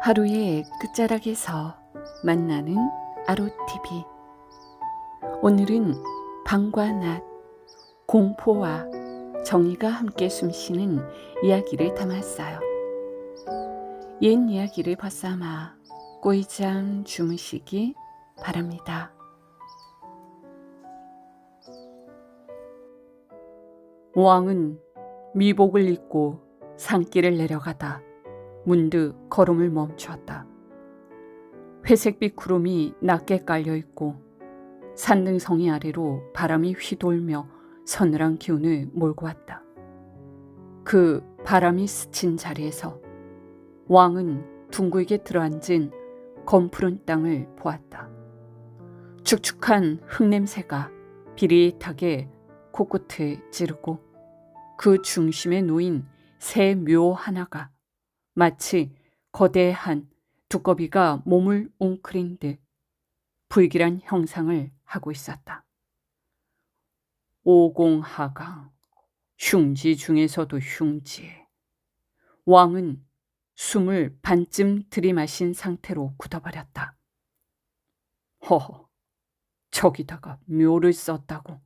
하루의 끝자락에서 만나는 아로TV. 오늘은 밤과 낮, 공포와 정의가 함께 숨쉬는 이야기를 담았어요. 옛 이야기를 벗삼아 꿀잠 주무시기 바랍니다. 왕은 미복을 입고 산길을 내려가다 문득 걸음을 멈추었다. 회색빛 구름이 낮게 깔려있고 산등성이 아래로 바람이 휘돌며 서늘한 기운을 몰고 왔다. 그 바람이 스친 자리에서 왕은 둥글게 들어앉은 검푸른 땅을 보았다. 축축한 흙냄새가 비릿하게 코끝을 찌르고 그 중심에 놓인 새 묘 하나가 마치 거대한 두꺼비가 몸을 웅크린 듯 불길한 형상을 하고 있었다. 오공하강, 흉지 중에서도 흉지에. 왕은 숨을 반쯤 들이마신 상태로 굳어버렸다. 허허, 저기다가 묘를 썼다고.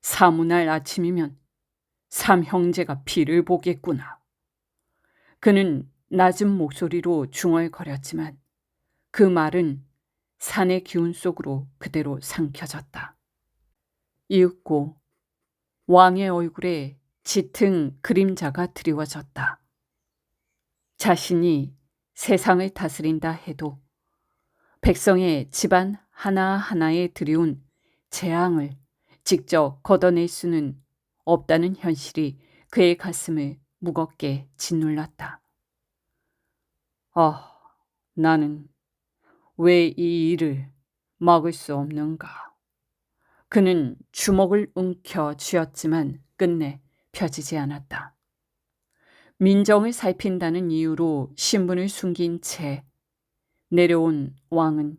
사무날 아침이면 삼형제가 비를 보겠구나. 그는 낮은 목소리로 중얼거렸지만 그 말은 산의 기운 속으로 그대로 삼켜졌다. 이윽고 왕의 얼굴에 짙은 그림자가 드리워졌다. 자신이 세상을 다스린다 해도 백성의 집안 하나하나에 들여온 재앙을 직접 걷어낼 수는 없다는 현실이 그의 가슴을 무겁게 짓눌렀다. 나는 왜 이 일을 막을 수 없는가? 그는 주먹을 움켜 쥐었지만 끝내 펴지지 않았다. 민정을 살핀다는 이유로 신분을 숨긴 채 내려온 왕은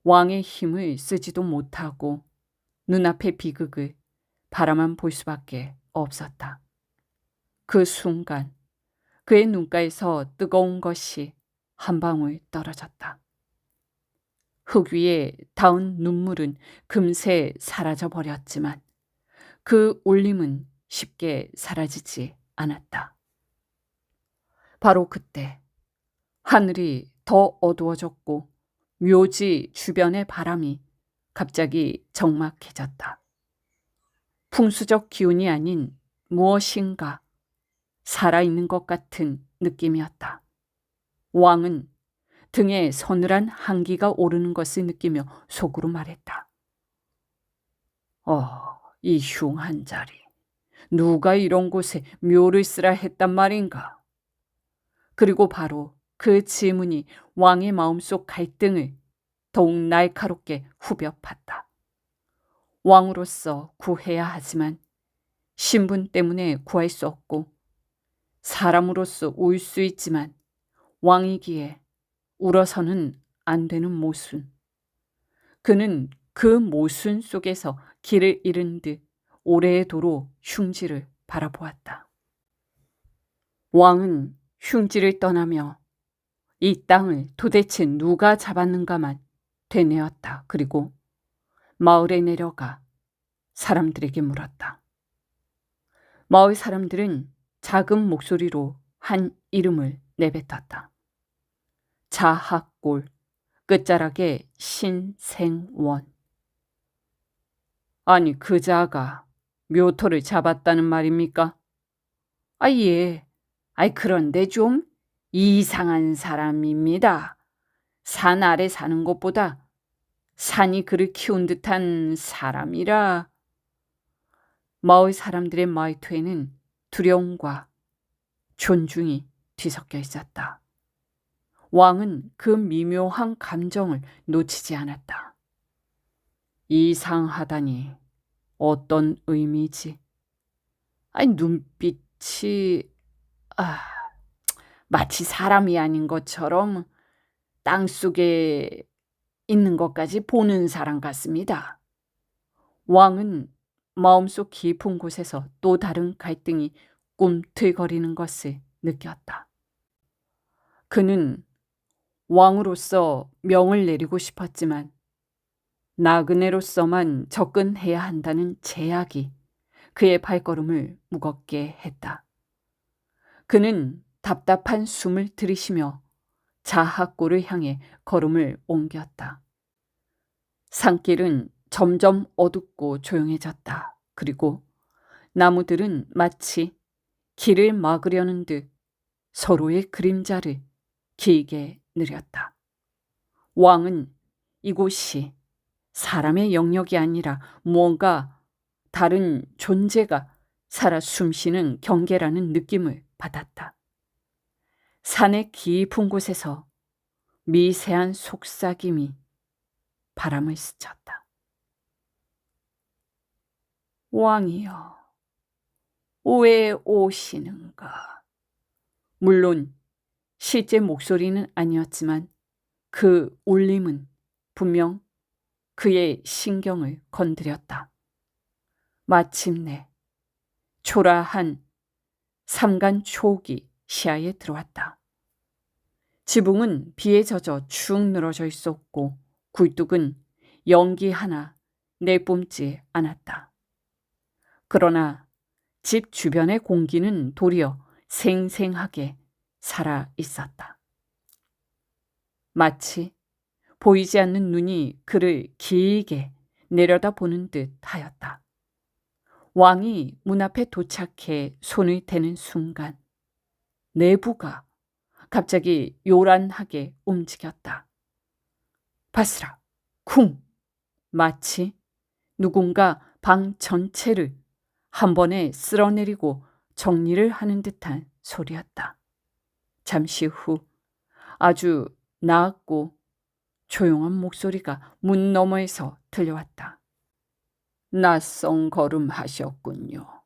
왕의 힘을 쓰지도 못하고 눈앞의 비극을 바라만 볼 수밖에 없었다. 그 순간 그의 눈가에서 뜨거운 것이 한 방울 떨어졌다. 흙 위에 닿은 눈물은 금세 사라져 버렸지만 그 울림은 쉽게 사라지지 않았다. 바로 그때 하늘이 더 어두워졌고 묘지 주변의 바람이 갑자기 적막해졌다. 풍수적 기운이 아닌 무엇인가 살아있는 것 같은 느낌이었다. 왕은 등에 서늘한 한기가 오르는 것을 느끼며 속으로 말했다. 이 흉한 자리. 누가 이런 곳에 묘를 쓰라 했단 말인가? 그리고 바로 그 질문이 왕의 마음속 갈등을 더욱 날카롭게 후벼 팠다. 왕으로서 구해야 하지만 신분 때문에 구할 수 없고 사람으로서 울 수 있지만 왕이기에 울어서는 안 되는 모순. 그는 그 모순 속에서 길을 잃은 듯 오래도록 흉지를 바라보았다. 왕은 흉지를 떠나며 이 땅을 도대체 누가 잡았는가만 되뇌었다. 그리고 마을에 내려가 사람들에게 물었다. 마을 사람들은 작은 목소리로 한 이름을 내뱉었다. 자학골, 끝자락에 신생원. 아니, 그 자가 묘토를 잡았다는 말입니까? 예. 그런데 좀 이상한 사람입니다. 산 아래 사는 것보다 산이 그를 키운 듯한 사람이라. 마을 사람들의 말투에는 두려움과 존중이 뒤섞여 있었다. 왕은 그 미묘한 감정을 놓치지 않았다. 이상하다니 어떤 의미지? 눈빛이 마치 사람이 아닌 것처럼 땅속에 있는 것까지 보는 사람 같습니다. 왕은 마음속 깊은 곳에서 또 다른 갈등이 꿈틀거리는 것을 느꼈다. 그는 왕으로서 명을 내리고 싶었지만 나그네로서만 접근해야 한다는 제약이 그의 발걸음을 무겁게 했다. 그는 답답한 숨을 들이쉬며 자하골을 향해 걸음을 옮겼다. 산길은 점점 어둡고 조용해졌다. 그리고 나무들은 마치 길을 막으려는 듯 서로의 그림자를 길게 느렸다. 왕은 이곳이 사람의 영역이 아니라 무언가 다른 존재가 살아 숨쉬는 경계라는 느낌을 받았다. 산의 깊은 곳에서 미세한 속삭임이 바람을 스쳤다. 왕이여, 왜 오시는가? 물론 실제 목소리는 아니었지만 그 울림은 분명 그의 신경을 건드렸다. 마침내 초라한 삼간 초옥이 시야에 들어왔다. 지붕은 비에 젖어 축 늘어져 있었고 굴뚝은 연기 하나 내뿜지 않았다. 그러나 집 주변의 공기는 도리어 생생하게 살아 있었다. 마치 보이지 않는 눈이 그를 길게 내려다보는 듯 하였다. 왕이 문 앞에 도착해 손을 대는 순간 내부가 갑자기 요란하게 움직였다. 바스락, 쿵! 마치 누군가 방 전체를 한 번에 쓸어내리고 정리를 하는 듯한 소리였다. 잠시 후 아주 나았고 조용한 목소리가 문 너머에서 들려왔다. 낯선 걸음 하셨군요.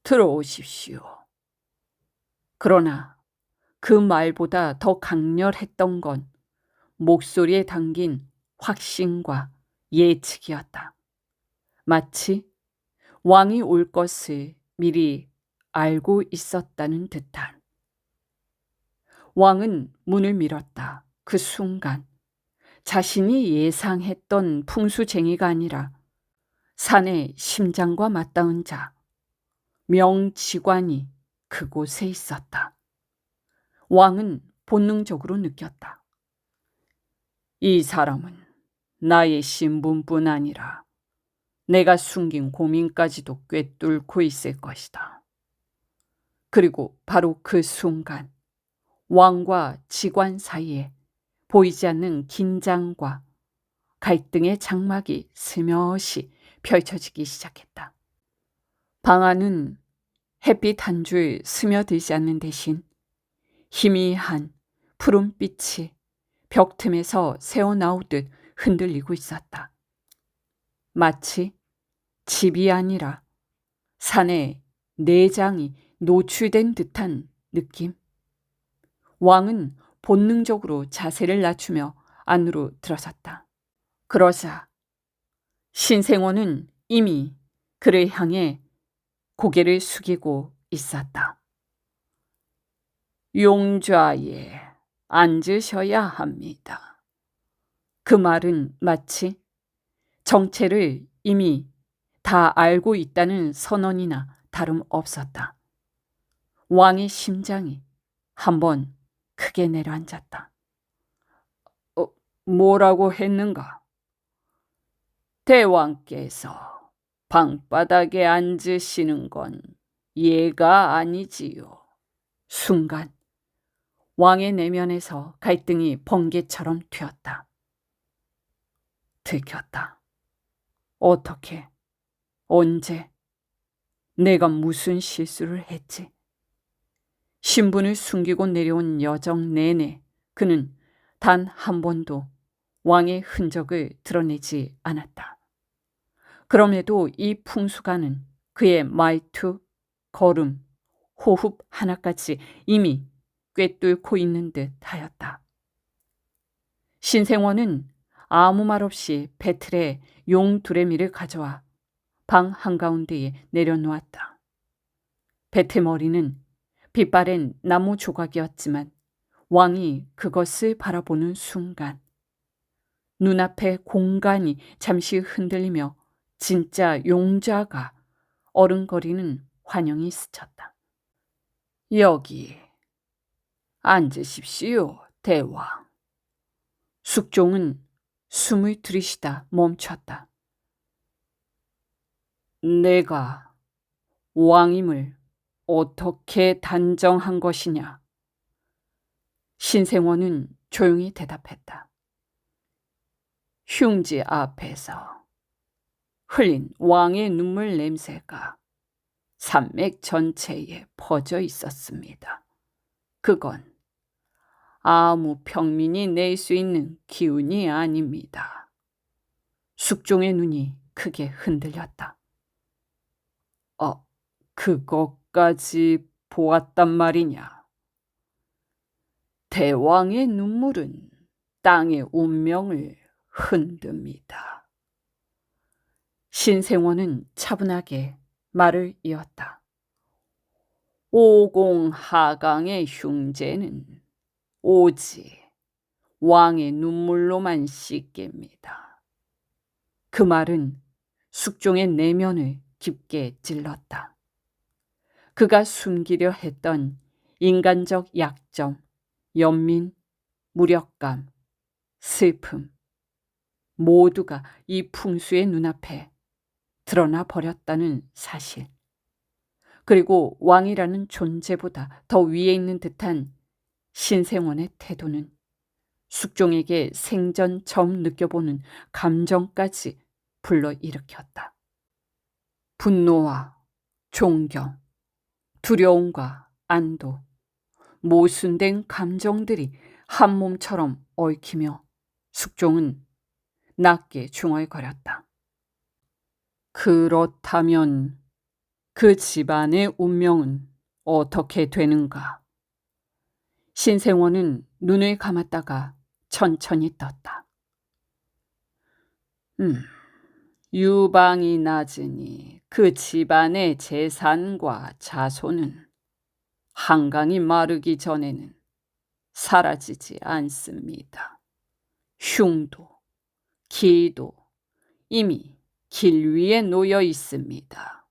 들어오십시오. 그러나 그 말보다 더 강렬했던 건 목소리에 담긴 확신과 예측이었다. 마치 왕이 올 것을 미리 알고 있었다는 듯한. 왕은 문을 밀었다. 그 순간 자신이 예상했던 풍수쟁이가 아니라 산의 심장과 맞닿은 자, 명지관이 그곳에 있었다. 왕은 본능적으로 느꼈다. 이 사람은 나의 신분뿐 아니라 내가 숨긴 고민까지도 꿰뚫고 있을 것이다. 그리고 바로 그 순간 왕과 직관 사이에 보이지 않는 긴장과 갈등의 장막이 스며시 펼쳐지기 시작했다. 방 안은 햇빛 한 줄 스며들지 않는 대신 희미한 푸른빛이 벽 틈에서 새어나오듯 흔들리고 있었다. 마치 집이 아니라 산의 내장이 노출된 듯한 느낌. 왕은 본능적으로 자세를 낮추며 안으로 들어섰다. 그러자 신생원은 이미 그를 향해 고개를 숙이고 있었다. 용좌에 앉으셔야 합니다. 그 말은 마치 정체를 이미 다 알고 있다는 선언이나 다름없었다. 왕의 심장이 한번 크게 내려앉았다. 뭐라고 했는가? 대왕께서 방바닥에 앉으시는 건 예가 아니지요. 순간 왕의 내면에서 갈등이 번개처럼 튀었다. 들켰다. 어떻게? 언제? 내가 무슨 실수를 했지? 신분을 숨기고 내려온 여정 내내 그는 단 한 번도 왕의 흔적을 드러내지 않았다. 그럼에도 이 풍수가는 그의 말투, 걸음, 호흡 하나까지 이미 꿰뚫고 있는 듯 하였다. 신생원은 아무 말 없이 배틀에 용 두레미를 가져와 방 한가운데에 내려놓았다. 배틀 머리는 빛바랜 나무 조각이었지만 왕이 그것을 바라보는 순간 눈앞의 공간이 잠시 흔들리며 진짜 용자가 어른거리는 환영이 스쳤다. 여기 앉으십시오, 대왕. 숙종은 숨을 들이쉬다 멈췄다. 내가 왕임을 어떻게 단정한 것이냐? 신생원은 조용히 대답했다. 흉지 앞에서 흘린 왕의 눈물 냄새가 산맥 전체에 퍼져 있었습니다. 그건 아무 평민이 낼 수 있는 기운이 아닙니다. 숙종의 눈이 크게 흔들렸다. 그것까지 보았단 말이냐? 대왕의 눈물은 땅의 운명을 흔듭니다. 신생원은 차분하게 말을 이었다. 오공하강의 흉제는 오직 왕의 눈물로만 씻깁니다. 그 말은 숙종의 내면을 깊게 찔렀다. 그가 숨기려 했던 인간적 약점, 연민, 무력감, 슬픔 모두가 이 풍수의 눈앞에 드러나 버렸다는 사실. 그리고 왕이라는 존재보다 더 위에 있는 듯한 신생원의 태도는 숙종에게 생전 처음 느껴보는 감정까지 불러일으켰다. 분노와 존경, 두려움과 안도, 모순된 감정들이 한 몸처럼 얽히며 숙종은 낮게 중얼거렸다. 그렇다면 그 집안의 운명은 어떻게 되는가? 신생원은 눈을 감았다가 천천히 떴다. 유방이 낮으니 그 집안의 재산과 자손은 한강이 마르기 전에는 사라지지 않습니다. 흉도, 기도 이미 길 위에 놓여 있습니다.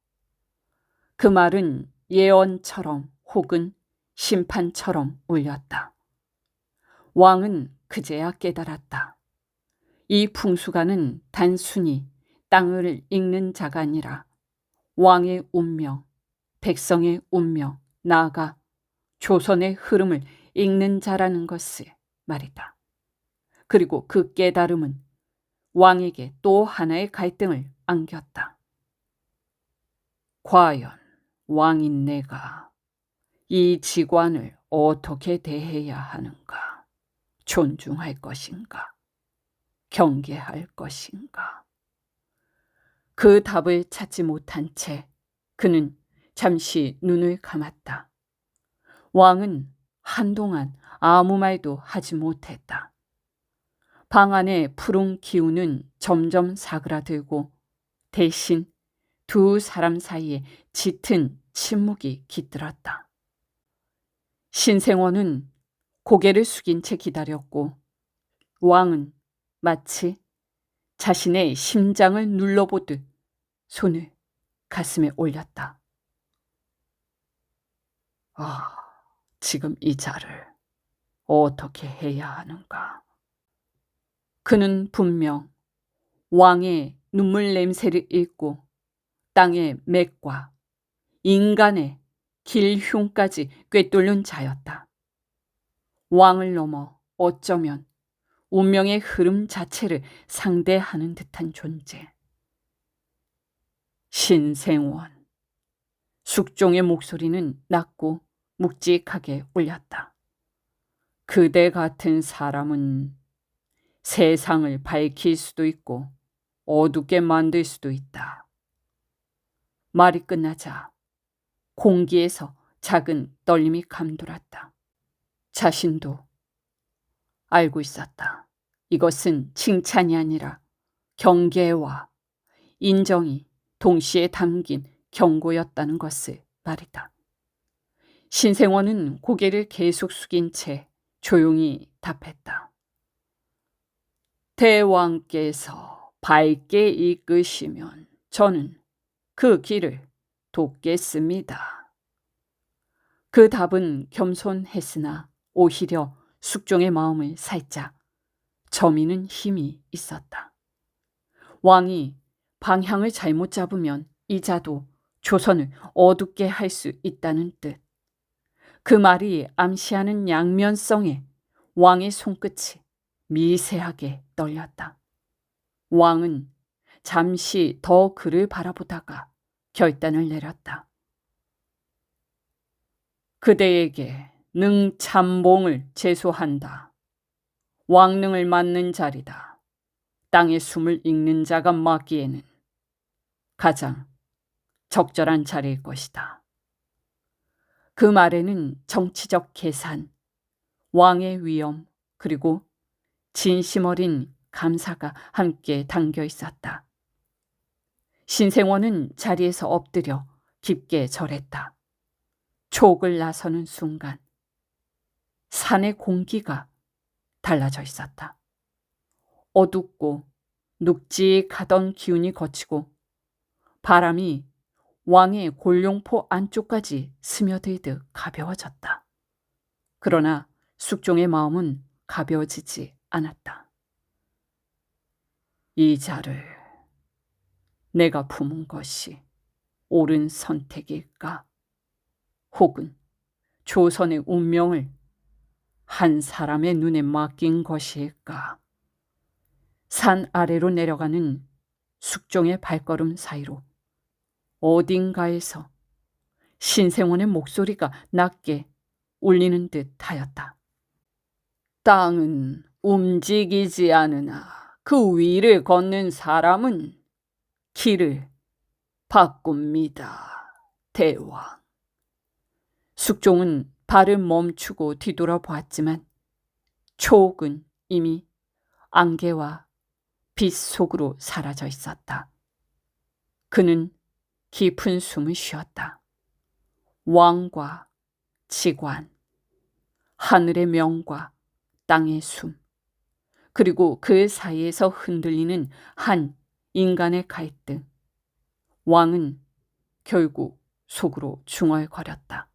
그 말은 예언처럼 혹은 심판처럼 울렸다. 왕은 그제야 깨달았다. 이 풍수가는 단순히 땅을 읽는 자가 아니라 왕의 운명, 백성의 운명, 나아가 조선의 흐름을 읽는 자라는 것을 말이다. 그리고 그 깨달음은 왕에게 또 하나의 갈등을 안겼다. 과연 왕인 내가 이 직관을 어떻게 대해야 하는가? 존중할 것인가? 경계할 것인가? 그 답을 찾지 못한 채 그는 잠시 눈을 감았다. 왕은 한동안 아무 말도 하지 못했다. 방 안의 푸른 기운은 점점 사그라들고 대신 두 사람 사이에 짙은 침묵이 깃들었다. 신생원은 고개를 숙인 채 기다렸고 왕은 마치 자신의 심장을 눌러보듯 손을 가슴에 올렸다. 지금 이 자를 어떻게 해야 하는가? 그는 분명 왕의 눈물 냄새를 읽고 땅의 맥과 인간의 길흉까지 꿰뚫는 자였다. 왕을 넘어 어쩌면 운명의 흐름 자체를 상대하는 듯한 존재. 신생원. 숙종의 목소리는 낮고 묵직하게 울렸다. 그대 같은 사람은 세상을 밝힐 수도 있고 어둡게 만들 수도 있다. 말이 끝나자 공기에서 작은 떨림이 감돌았다. 자신도 알고 있었다. 이것은 칭찬이 아니라 경계와 인정이 동시에 담긴 경고였다는 것을 말이다. 신생원은 고개를 계속 숙인 채 조용히 답했다. 대왕께서 밝게 이끄시면 저는 그 길을 돕겠습니다. 그 답은 겸손했으나 오히려 숙종의 마음을 살짝 저미는 힘이 있었다. 왕이 방향을 잘못 잡으면 이자도 조선을 어둡게 할 수 있다는 뜻. 그 말이 암시하는 양면성에 왕의 손끝이 미세하게 떨렸다. 왕은 잠시 더 그를 바라보다가 결단을 내렸다. 그대에게 능참봉을 제소한다. 왕릉을 맡는 자리다. 땅의 숨을 읽는 자가 맡기에는 가장 적절한 자리일 것이다. 그 말에는 정치적 계산, 왕의 위엄, 그리고 진심 어린 감사가 함께 담겨 있었다. 신생원은 자리에서 엎드려 깊게 절했다. 촉을 나서는 순간 산의 공기가 달라져 있었다. 어둡고 눅직하던 기운이 거치고 바람이 왕의 골룡포 안쪽까지 스며들듯 가벼워졌다. 그러나 숙종의 마음은 가벼워지지 않았다. 이 자를 내가 품은 것이 옳은 선택일까? 혹은 조선의 운명을 한 사람의 눈에 맡긴 것일까? 산 아래로 내려가는 숙종의 발걸음 사이로 어딘가에서 신생원의 목소리가 낮게 울리는 듯 하였다. 땅은 움직이지 않으나 그 위를 걷는 사람은 길을 바꿉니다. 대왕. 숙종은 발을 멈추고 뒤돌아보았지만 촉은 이미 안개와 빛 속으로 사라져 있었다. 그는 깊은 숨을 쉬었다. 왕과 직관, 하늘의 명과 땅의 숨, 그리고 그 사이에서 흔들리는 한 인간의 갈등. 왕은 결국 속으로 중얼거렸다.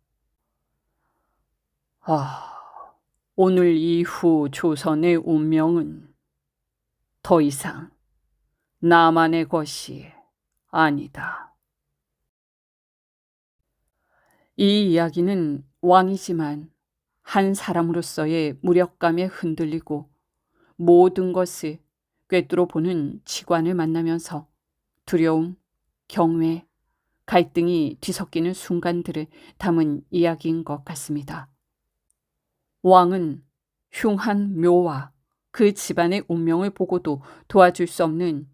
오늘 이후 조선의 운명은 더 이상 나만의 것이 아니다. 이 이야기는 왕이지만 한 사람으로서의 무력감에 흔들리고 모든 것을 꿰뚫어 보는 직관을 만나면서 두려움, 경외, 갈등이 뒤섞이는 순간들을 담은 이야기인 것 같습니다. 왕은 흉한 묘와 그 집안의 운명을 보고도 도와줄 수 없는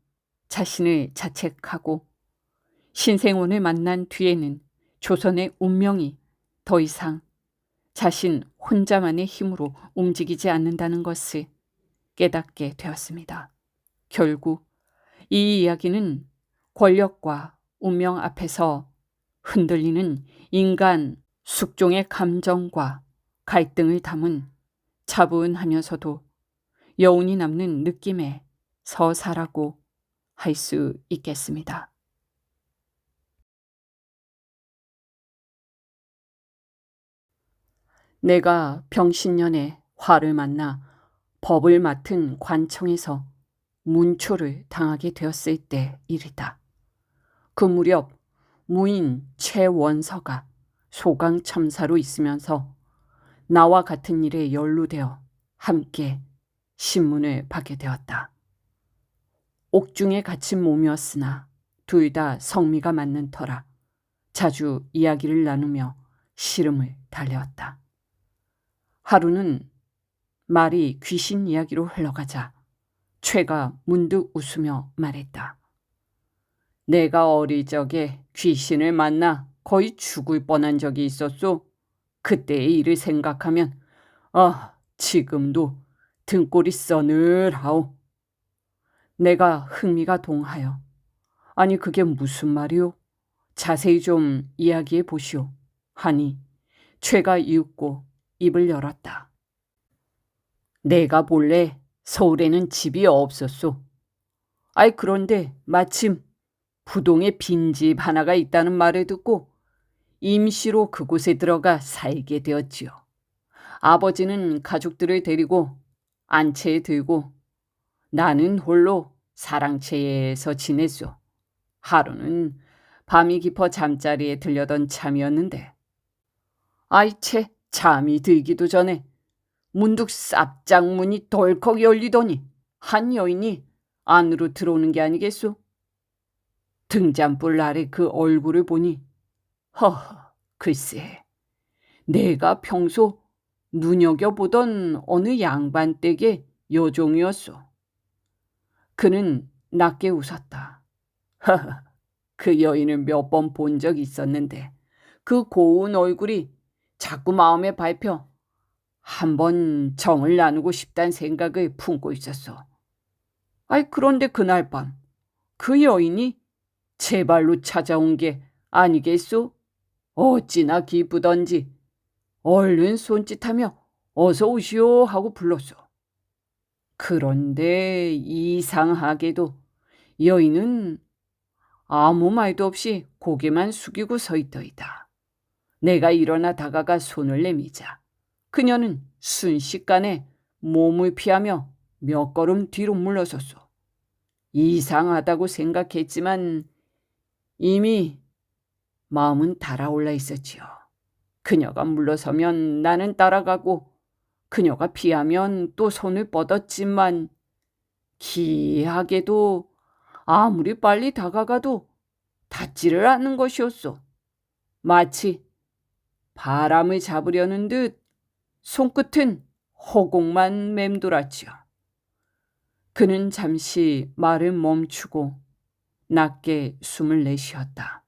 자신을 자책하고 신생원을 만난 뒤에는 조선의 운명이 더 이상 자신 혼자만의 힘으로 움직이지 않는다는 것을 깨닫게 되었습니다. 결국 이 이야기는 권력과 운명 앞에서 흔들리는 인간 숙종의 감정과 갈등을 담은 차분하면서도 여운이 남는 느낌의 서사라고 할 수 있겠습니다. 내가 병신년에 화를 만나 법을 맡은 관청에서 문초를 당하게 되었을 때 일이다. 그 무렵 무인 최원서가 소강첨사로 있으면서 나와 같은 일에 연루되어 함께 신문을 받게 되었다. 옥중에 갇힌 몸이었으나 둘 다 성미가 맞는 터라 자주 이야기를 나누며 시름을 달래었다. 하루는 말이 귀신 이야기로 흘러가자 최가 문득 웃으며 말했다. 내가 어릴 적에 귀신을 만나 거의 죽을 뻔한 적이 있었소. 그때의 일을 생각하면 지금도 등골이 써늘하오. 내가 흥미가 동하여 아니 그게 무슨 말이오? 자세히 좀 이야기해 보시오. 하니 최가 이윽고 입을 열었다. 내가 본래 서울에는 집이 없었소. 그런데 마침 부동에 빈집 하나가 있다는 말을 듣고 임시로 그곳에 들어가 살게 되었지요. 아버지는 가족들을 데리고 안채에 들고 나는 홀로 사랑채에서 지냈소. 하루는 밤이 깊어 잠자리에 들려던 참이었는데 채 잠이 들기도 전에 문득 쌉장문이 덜컥 열리더니 한 여인이 안으로 들어오는 게 아니겠소? 등잔불 아래 그 얼굴을 보니 글쎄, 내가 평소 눈여겨보던 어느 양반댁의 여종이었소. 그는 낮게 웃었다. 그 여인을 몇 번 본 적이 있었는데 그 고운 얼굴이 자꾸 마음에 밟혀 한번 정을 나누고 싶다는 생각을 품고 있었어. 그런데 그날 밤 그 여인이 제 발로 찾아온 게 아니겠소? 어찌나 기쁘던지 얼른 손짓하며 어서 오시오 하고 불렀소. 그런데 이상하게도 여인은 아무 말도 없이 고개만 숙이고 서 있더이다. 내가 일어나 다가가 손을 내미자 그녀는 순식간에 몸을 피하며 몇 걸음 뒤로 물러섰소. 이상하다고 생각했지만 이미 마음은 달아올라 있었지요. 그녀가 물러서면 나는 따라가고 그녀가 피하면 또 손을 뻗었지만 기이하게도 아무리 빨리 다가가도 닿지를 않는 것이었소. 마치 바람을 잡으려는 듯 손끝은 허공만 맴돌았지요. 그는 잠시 말을 멈추고 낮게 숨을 내쉬었다.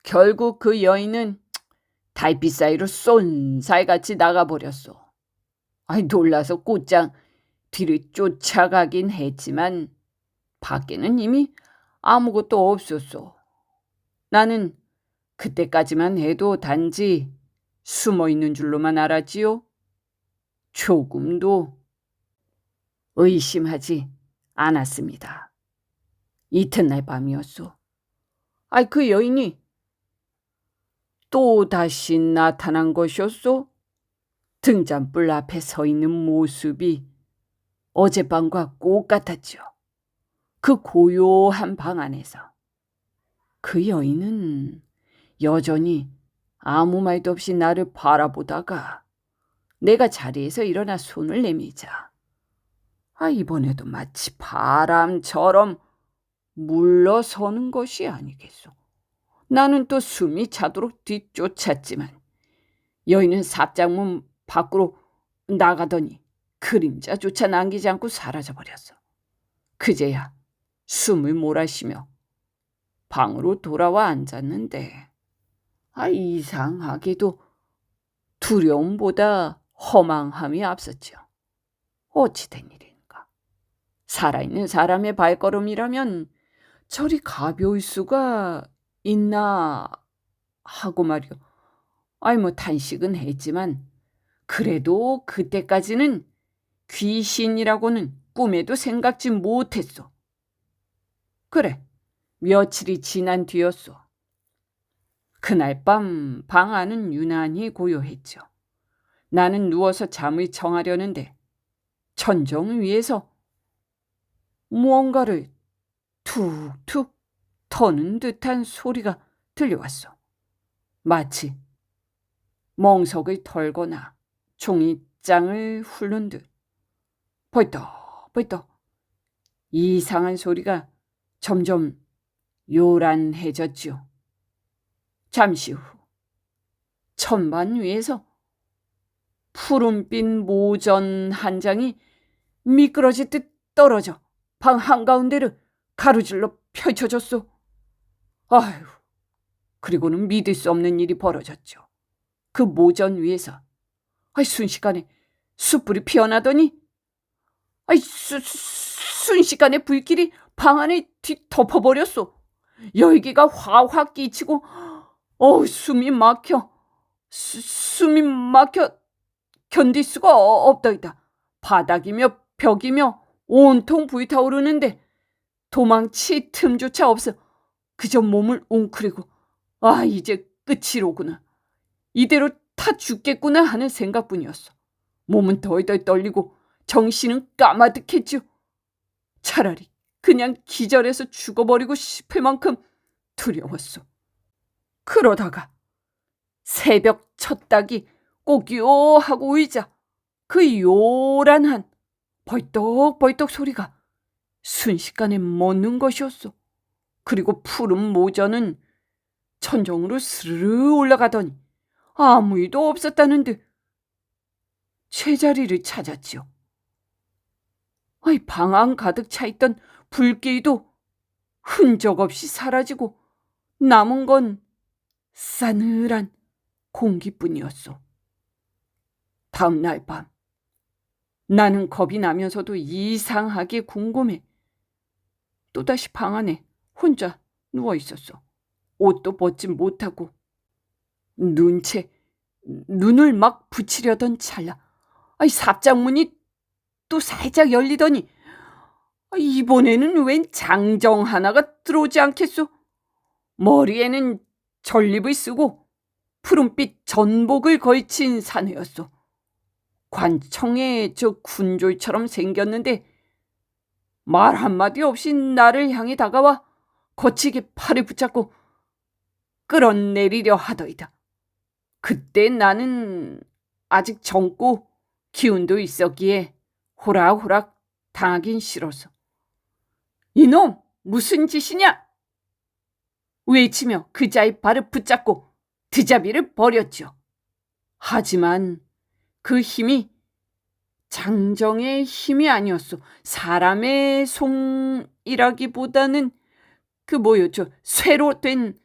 결국 그 여인은 달빛 사이로 쏜살같이 나가버렸소. 놀라서 곧장 뒤를 쫓아가긴 했지만 밖에는 이미 아무것도 없었소. 나는 그때까지만 해도 단지 숨어있는 줄로만 알았지요. 조금도 의심하지 않았습니다. 이튿날 밤이었소. 그 여인이 또 다시 나타난 것이었소. 등잔불 앞에 서 있는 모습이 어젯밤과 똑같았죠. 그 고요한 방 안에서 그 여인은 여전히 아무 말도 없이 나를 바라보다가 내가 자리에서 일어나 손을 내미자 이번에도 마치 바람처럼 물러서는 것이 아니겠소. 나는 또 숨이 차도록 뒤쫓았지만 여인은 삽장문 밖으로 나가더니 그림자조차 남기지 않고 사라져버렸어. 그제야 숨을 몰아쉬며 방으로 돌아와 앉았는데 이상하게도 두려움보다 허망함이 앞섰죠. 어찌된 일인가. 살아있는 사람의 발걸음이라면 저리 가벼울 수가 있나 하고 말이요. 탄식은 했지만 그래도 그때까지는 귀신이라고는 꿈에도 생각지 못했소. 그래, 며칠이 지난 뒤였소. 그날 밤 방 안은 유난히 고요했죠. 나는 누워서 잠을 청하려는데 천정 위에서 무언가를 툭툭 터는 듯한 소리가 들려왔어. 마치 멍석을 털거나 종이장을 훑는 듯 벌떡벌떡 이상한 소리가 점점 요란해졌지요. 잠시 후 천만 위에서 푸른빛 모전 한 장이 미끄러지듯 떨어져 방 한가운데를 가로질러 펼쳐졌소. 그리고는 믿을 수 없는 일이 벌어졌죠. 그 모전 위에서 순식간에 숯불이 피어나더니 순식간에 불길이 방 안에 뒤덮어버렸소. 열기가 확확 끼치고 숨이 막혀 견딜 수가 없더이다. 바닥이며 벽이며 온통 불타오르는데 도망칠 틈조차 없어 그저 몸을 웅크리고 이제 끝이로구나. 이대로 타 죽겠구나 하는 생각뿐이었어. 몸은 덜덜 떨리고 정신은 까마득했죠. 차라리 그냥 기절해서 죽어버리고 싶을 만큼 두려웠어. 그러다가 새벽 첫 닭이 꼭요 하고 울자 그 요란한 벌떡벌떡 소리가 순식간에 멎는 것이었어. 그리고 푸른 모전은 천정으로 스르르 올라가더니 아무 일도 없었다는 듯 제자리를 찾았지요. 방 안 가득 차있던 불길도 흔적 없이 사라지고 남은 건 싸늘한 공기뿐이었어. 다음 날 밤 나는 겁이 나면서도 이상하게 궁금해 또다시 방 안에 혼자 누워 있었어. 옷도 벗지 못하고 눈을 막 붙이려던 찰나 삽장문이 또 살짝 열리더니 이번에는 웬 장정 하나가 들어오지 않겠소? 머리에는 전립을 쓰고 푸른빛 전복을 걸친 사내였소. 관청에 저 군졸처럼 생겼는데 말 한마디 없이 나를 향해 다가와 거치게 팔을 붙잡고 끌어내리려 하더이다. 그때 나는 아직 젊고 기운도 있었기에 호락호락 당하긴 싫어서 이놈 무슨 짓이냐? 외치며 그자의 발을 붙잡고 드자비를 버렸죠. 하지만 그 힘이 장정의 힘이 아니었소. 사람의 송이라기보다는 쇠로 된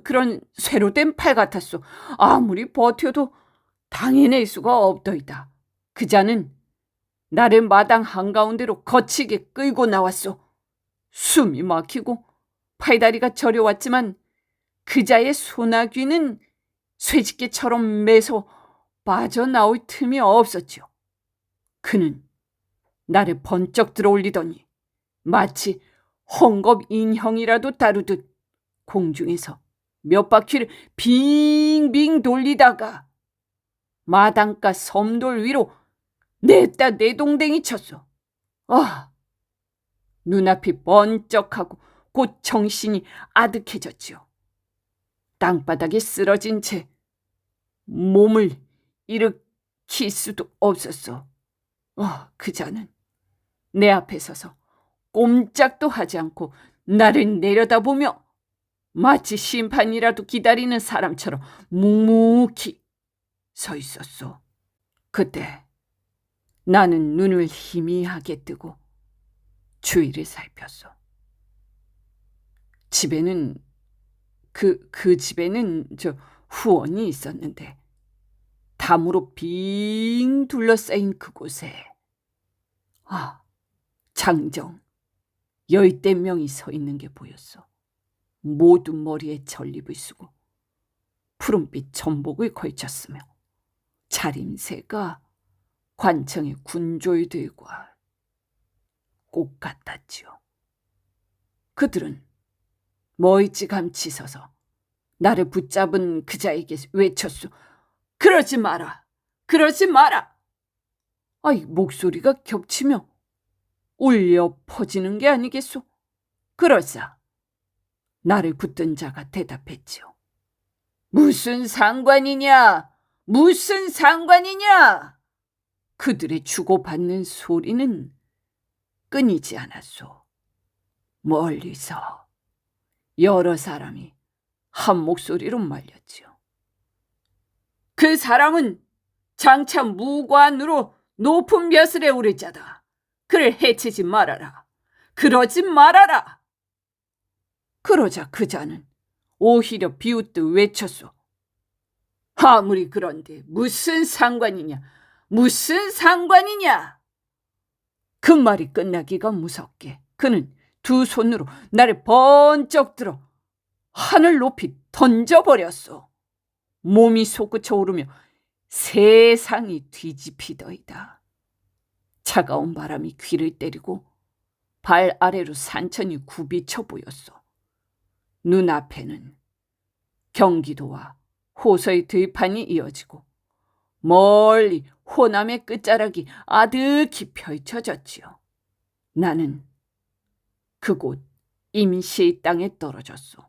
그런 쇠로 된 팔 같았소. 아무리 버텨도 당해낼 수가 없더이다. 그자는 나를 마당 한가운데로 거치게 끌고 나왔소. 숨이 막히고 팔다리가 저려왔지만 그자의 소나귀는 쇠집게처럼 매서 빠져나올 틈이 없었지요. 그는 나를 번쩍 들어올리더니 마치 헝겊인형이라도 다루듯 공중에서 몇 바퀴를 빙빙 돌리다가 마당가 섬돌 위로 냈다 내동댕이 쳤어. 눈앞이 번쩍하고 곧 정신이 아득해졌지요. 땅바닥에 쓰러진 채 몸을 일으킬 수도 없었어. 그자는 내 앞에 서서 꼼짝도 하지 않고 나를 내려다보며 마치 심판이라도 기다리는 사람처럼 묵묵히 서 있었어. 그때 나는 눈을 희미하게 뜨고 주위를 살폈어. 집에는 그 집에는 후원이 있었는데 담으로 빙 둘러싸인 그곳에 장정 10대 명이 서 있는 게 보였어. 모두 머리에 전립을 쓰고 푸른빛 전복을 걸쳤으며 차림새가 관청의 군졸들과 똑같았지요. 그들은 멀찌감치 서서 나를 붙잡은 그자에게 외쳤소. 그러지 마라. 그러지 마라. 목소리가 겹치며 울려 퍼지는 게 아니겠소. 그러자 나를 붙든 자가 대답했지요. 무슨 상관이냐? 무슨 상관이냐? 그들의 주고받는 소리는 끊이지 않았소. 멀리서 여러 사람이 한 목소리로 말렸지요. 그 사람은 장차 무관으로 높은 벼슬에 오를 자다. 그를 해치지 말아라. 그러지 말아라. 그러자 그자는 오히려 비웃듯 외쳤소. 아무리 그런데 무슨 상관이냐? 무슨 상관이냐? 그 말이 끝나기가 무섭게 그는 두 손으로 나를 번쩍 들어 하늘 높이 던져버렸어. 몸이 솟구쳐 오르며 세상이 뒤집히더이다. 차가운 바람이 귀를 때리고 발 아래로 산천이 굽이쳐 보였어. 눈앞에는 경기도와 호서의 들판이 이어지고 멀리 호남의 끝자락이 아득히 펼쳐졌지요. 나는 그곳 임시의 땅에 떨어졌소.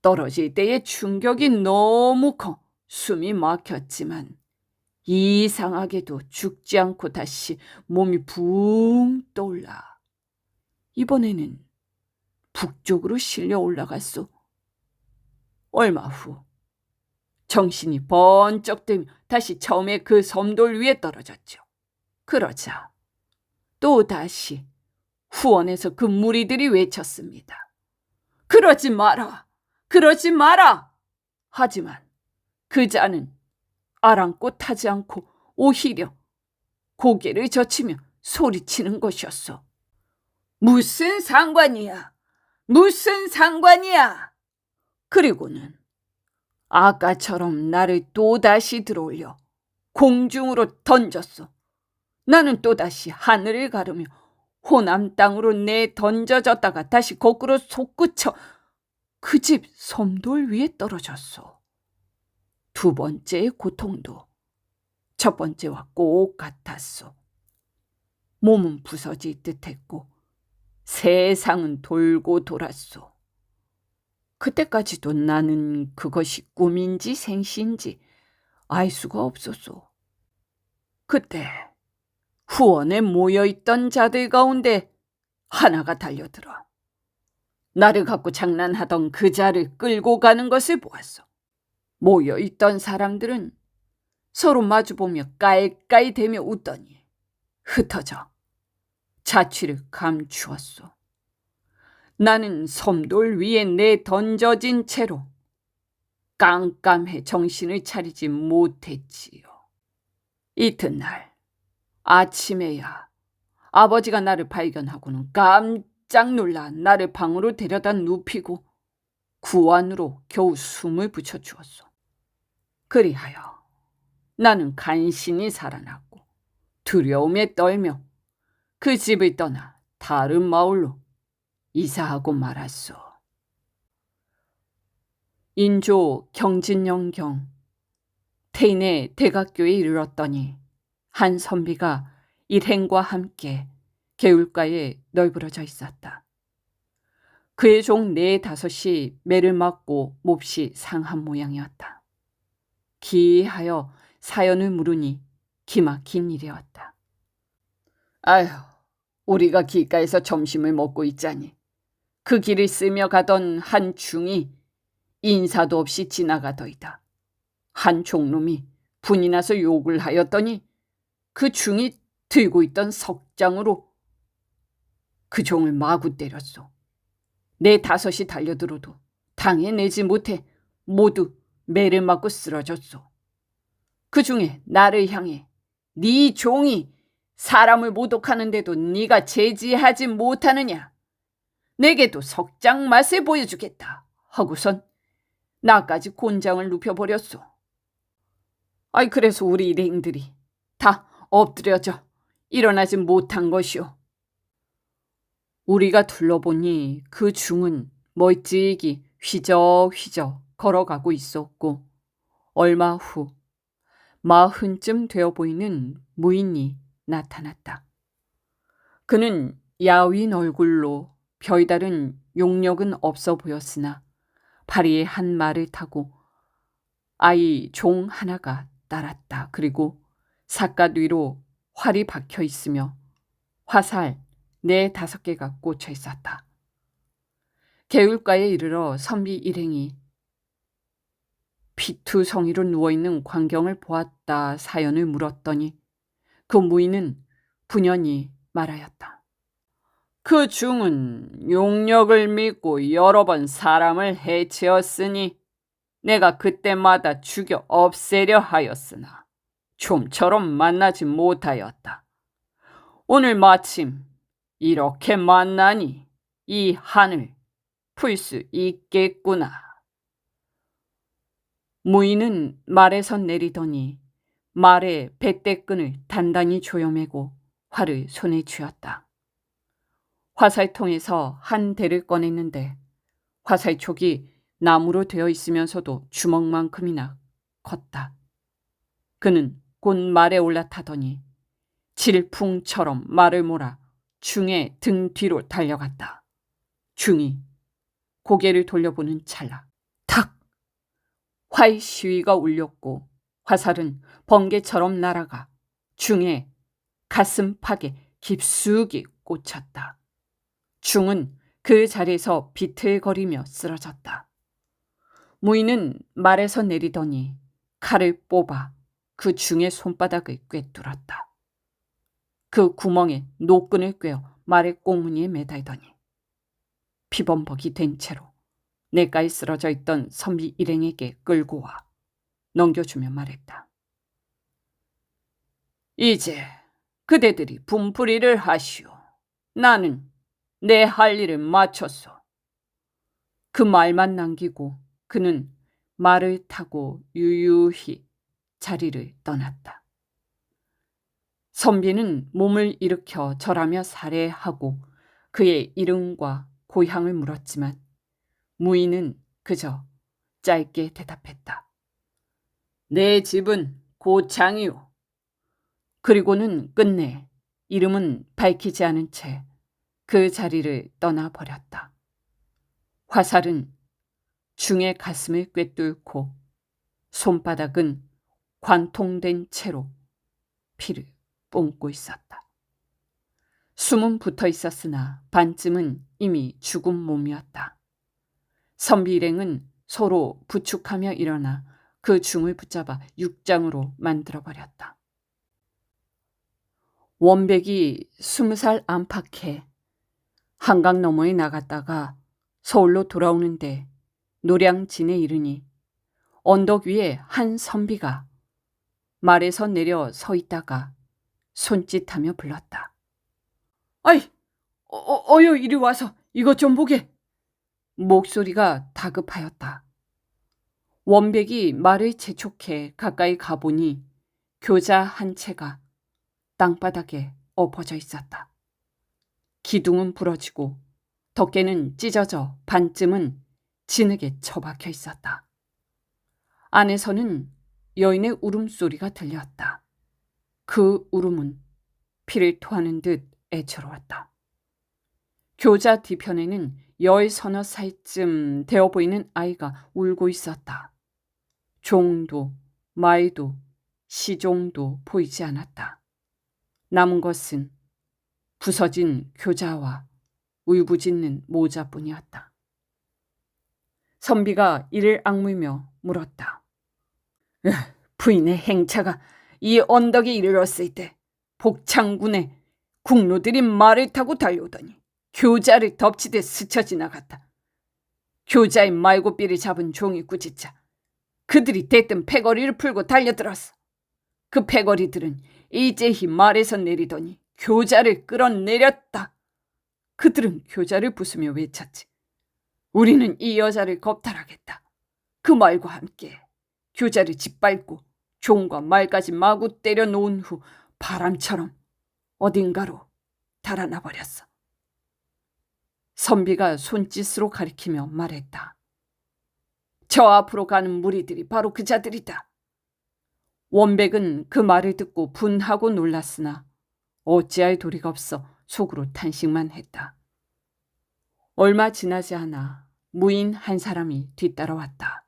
떨어질 때의 충격이 너무 커 숨이 막혔지만 이상하게도 죽지 않고 다시 몸이 붕 떠올라 이번에는 북쪽으로 실려 올라갔소. 얼마 후 정신이 번쩍 들며 다시 처음에 그 섬돌 위에 떨어졌죠. 그러자 또다시 후원에서 그 무리들이 외쳤습니다. 그러지 마라! 그러지 마라! 하지만 그 자는 아랑곳하지 않고 오히려 고개를 젖히며 소리치는 것이었어. 무슨 상관이야? 무슨 상관이야? 그리고는 아까처럼 나를 또다시 들어올려 공중으로 던졌어. 나는 또다시 하늘을 가르며 호남 땅으로 내던져졌다가 다시 거꾸로 솟구쳐 그 집 섬돌 위에 떨어졌어. 두 번째의 고통도 첫 번째와 꼭 같았어. 몸은 부서질 듯했고 세상은 돌고 돌았소. 그때까지도 나는 그것이 꿈인지 생시인지 알 수가 없었소. 그때 후원에 모여있던 자들 가운데 하나가 달려들어 나를 갖고 장난하던 그 자를 끌고 가는 것을 보았어. 모여있던 사람들은 서로 마주보며 깔깔 대며 웃더니 흩어져 자취를 감추었소. 나는 섬돌 위에 내던져진 채로 깜깜해 정신을 차리지 못했지요. 이튿날 아침에야 아버지가 나를 발견하고는 깜짝 놀라 나를 방으로 데려다 눕히고 구안으로 겨우 숨을 붙여주었소. 그리하여 나는 간신히 살아났고 두려움에 떨며 그 집을 떠나 다른 마을로 이사하고 말았소. 인조 경진영경 태인의 대각교에 이르렀더니 한 선비가 일행과 함께 개울가에 널브러져 있었다. 그의 종 4-5이 매를 맞고 몹시 상한 모양이었다. 기이하여 사연을 물으니 기막힌 일이었다. 아휴, 우리가 길가에서 점심을 먹고 있자니 그 길을 쓰며 가던 한 중이 인사도 없이 지나가더이다. 한 종놈이 분이 나서 욕을 하였더니 그 중이 들고 있던 석장으로 그 종을 마구 때렸소. 4-5이 달려들어도 당해내지 못해 모두 매를 맞고 쓰러졌소. 그 중에 나를 향해 네 종이 사람을 모독하는데도 네가 제지하지 못하느냐? 내게도 석장 맛을 보여주겠다 하고선 나까지 곤장을 눕혀버렸소. 아이, 그래서 우리 일행들이 다 엎드려져 일어나지 못한 것이오. 우리가 둘러보니 그 중은 멀찍이 휘적휘적 걸어가고 있었고 얼마 후 40쯤 되어 보이는 무인이 나타났다. 그는 야윈 얼굴로 별다른 용력은 없어 보였으나 파리에 한 말을 타고 아이 종 하나가 따랐다. 그리고 삿갓 위로 활이 박혀 있으며 화살 4-5개가 꽂혀 있었다. 개울가에 이르러 선비 일행이 피투성이로 누워있는 광경을 보았다 사연을 물었더니 그 무인은 분연히 말하였다. 그 중은 용력을 믿고 여러 번 사람을 해치었으니 내가 그때마다 죽여 없애려 하였으나 좀처럼 만나지 못하였다. 오늘 마침 이렇게 만나니 이 한을 풀 수 있겠구나. 무인은 말에서 내리더니 말의 뱃대끈을 단단히 조여매고 활을 손에 쥐었다. 화살통에서 한 대를 꺼냈는데 화살촉이 나무로 되어 있으면서도 주먹만큼이나 컸다. 그는 곧 말에 올라타더니 질풍처럼 말을 몰아 중의 등 뒤로 달려갔다. 중이 고개를 돌려보는 찰나 탁! 활 시위가 울렸고 화살은 번개처럼 날아가 중의 가슴팍에 깊숙이 꽂혔다. 중은 그 자리에서 비틀거리며 쓰러졌다. 무인은 말에서 내리더니 칼을 뽑아 그 중의 손바닥을 꿰뚫었다. 그 구멍에 노끈을 꿰어 말의 꽁무니에 매달더니 피범벅이 된 채로 내가에 쓰러져 있던 선비 일행에게 끌고 와 넘겨주며 말했다. 이제 그대들이 분풀이를 하시오. 나는 내 할 일을 마쳤소. 그 말만 남기고 그는 말을 타고 유유히 자리를 떠났다. 선비는 몸을 일으켜 절하며 살해하고 그의 이름과 고향을 물었지만 무인은 그저 짧게 대답했다. 내 집은 고창이오. 그리고는 끝내 이름은 밝히지 않은 채 그 자리를 떠나버렸다. 화살은 중의 가슴을 꿰뚫고 손바닥은 관통된 채로 피를 뿜고 있었다. 숨은 붙어 있었으나 반쯤은 이미 죽은 몸이었다. 선비 일행은 서로 부축하며 일어나 그 중을 붙잡아 육장으로 만들어버렸다. 원백이 20살 안팎에 한강 너머에 나갔다가 서울로 돌아오는데 노량진에 이르니 언덕 위에 한 선비가 말에서 내려 서 있다가 손짓하며 불렀다. 아이, 어여 이리 와서 이것 좀 보게. 목소리가 다급하였다. 원백이 말을 재촉해 가까이 가보니 교자 한 채가 땅바닥에 엎어져 있었다. 기둥은 부러지고 덮개는 찢어져 반쯤은 진흙에 처박혀 있었다. 안에서는 여인의 울음소리가 들렸다. 그 울음은 피를 토하는 듯 애처로웠다. 교자 뒤편에는 10서너 살쯤 되어 보이는 아이가 울고 있었다. 종도 마이도 시종도 보이지 않았다. 남은 것은 부서진 교자와 울부짖는 모자뿐이었다. 선비가 이를 악물며 물었다. 부인의 행차가 이 언덕에 이르렀을 때 복창군의 국노들이 말을 타고 달려오더니 교자를 덮치듯 스쳐 지나갔다. 교자의 말고삐를 잡은 종이 꾸짖자 그들이 대뜸 패거리를 풀고 달려들었어. 그 패거리들은 일제히 말에서 내리더니 교자를 끌어내렸다. 그들은 교자를 부수며 외쳤지. 우리는 이 여자를 겁탈하겠다. 그 말과 함께 교자를 짓밟고 종과 말까지 마구 때려 놓은 후 바람처럼 어딘가로 달아나 버렸어. 선비가 손짓으로 가리키며 말했다. 저 앞으로 가는 무리들이 바로 그 자들이다. 원백은 그 말을 듣고 분하고 놀랐으나 어찌할 도리가 없어 속으로 탄식만 했다. 얼마 지나지 않아 무인 한 사람이 뒤따라왔다.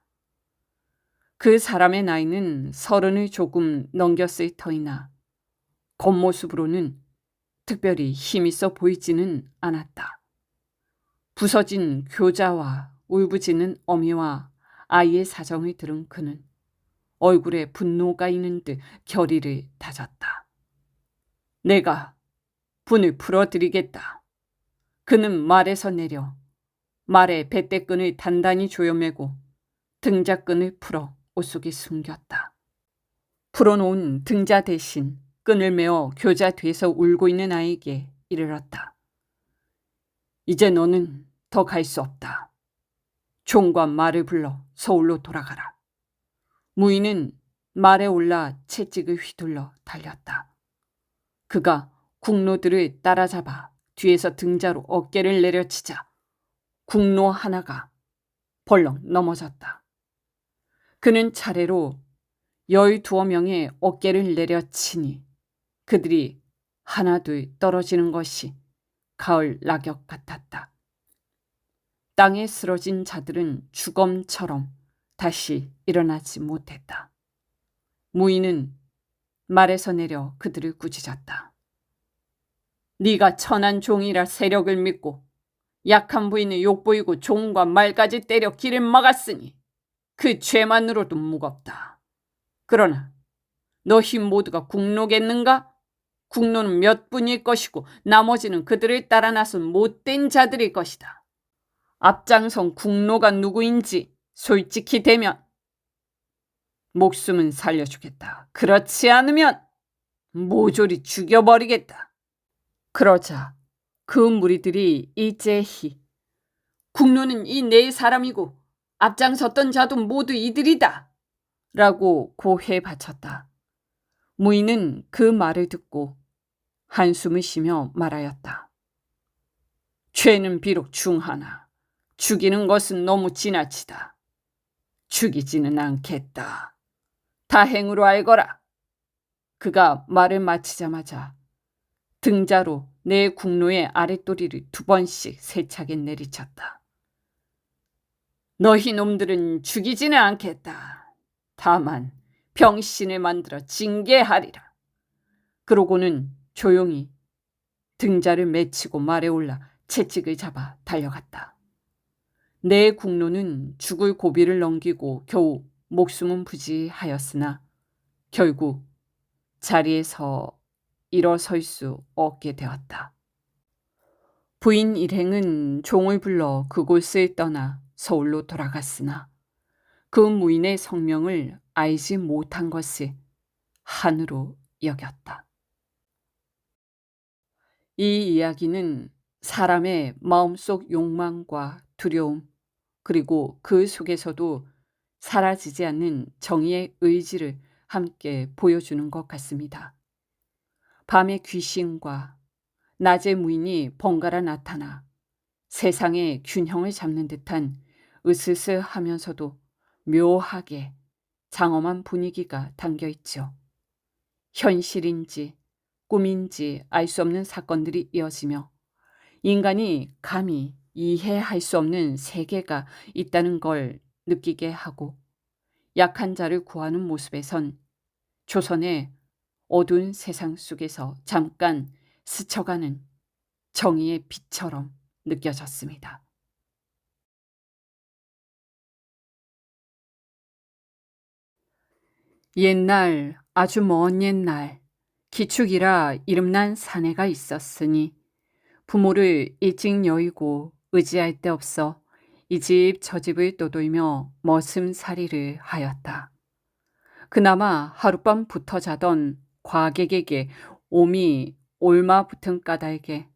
그 사람의 나이는 30을 조금 넘겼을 터이나 겉모습으로는 특별히 힘있어 보이지는 않았다. 부서진 교자와 울부짖는 어미와 아이의 사정을 들은 그는 얼굴에 분노가 있는 듯 결의를 다졌다. 내가 분을 풀어드리겠다. 그는 말에서 내려 말의 뱃대끈을 단단히 조여매고 등자끈을 풀어 옷 속에 숨겼다. 풀어놓은 등자 대신 끈을 메어 교자 뒤에서 울고 있는 아이에게 이르렀다. 이제 너는 더 갈 수 없다. 종과 말을 불러 서울로 돌아가라. 무인은 말에 올라 채찍을 휘둘러 달렸다. 그가 국노들을 따라잡아 뒤에서 등자로 어깨를 내려치자 국노 하나가 벌렁 넘어졌다. 그는 차례로 12명의 어깨를 내려치니 그들이 하나둘 떨어지는 것이 가을 낙엽 같았다. 땅에 쓰러진 자들은 주검처럼 다시 일어나지 못했다. 무인은 말에서 내려 그들을 꾸짖었다. 네가 천한 종이라 세력을 믿고 약한 부인을 욕보이고 종과 말까지 때려 길을 막았으니 그 죄만으로도 무겁다. 그러나 너희 모두가 국노겠는가? 국노는 몇 분일 것이고 나머지는 그들을 따라 나선 못된 자들일 것이다. 앞장선 국노가 누구인지 솔직히 대면 목숨은 살려주겠다. 그렇지 않으면 모조리 죽여버리겠다. 그러자 그 무리들이 일제히 국노는 이 네 사람이고 앞장섰던 자도 모두 이들이다 라고 고해 바쳤다. 무인은 그 말을 듣고 한숨을 쉬며 말하였다. 죄는 비록 중하나 죽이는 것은 너무 지나치다. 죽이지는 않겠다. 다행으로 알거라. 그가 말을 마치자마자 등자로 내 국노의 아랫도리를 2번씩 세차게 내리쳤다. 너희 놈들은 죽이지는 않겠다. 다만 병신을 만들어 징계하리라. 그러고는 조용히 등자를 맺히고 말에 올라 채찍을 잡아 달려갔다. 내 국노는 죽을 고비를 넘기고 겨우 목숨은 부지하였으나 결국 자리에서 일어설 수 없게 되었다. 부인 일행은 종을 불러 그곳을 떠나 서울로 돌아갔으나 그 무인의 성명을 알지 못한 것을 한으로 여겼다. 이 이야기는 사람의 마음속 욕망과 두려움, 그리고 그 속에서도 사라지지 않는 정의의 의지를 함께 보여주는 것 같습니다. 밤의 귀신과 낮의 무인이 번갈아 나타나 세상의 균형을 잡는 듯한 으스스하면서도 묘하게 장엄한 분위기가 담겨 있죠. 현실인지 꿈인지 알 수 없는 사건들이 이어지며 인간이 감히 이해할 수 없는 세계가 있다는 걸 느끼게 하고 약한 자를 구하는 모습에선 조선의 어두운 세상 속에서 잠깐 스쳐가는 정의의 빛처럼 느껴졌습니다. 옛날, 아주 먼 옛날, 기축이라 이름난 사내가 있었으니 부모를 일찍 여의고 의지할 데 없어 이 집 저 집을 떠돌며 머슴살이를 하였다. 그나마 하룻밤 붙어 자던 과객에게 오미 올마 붙은 까닭에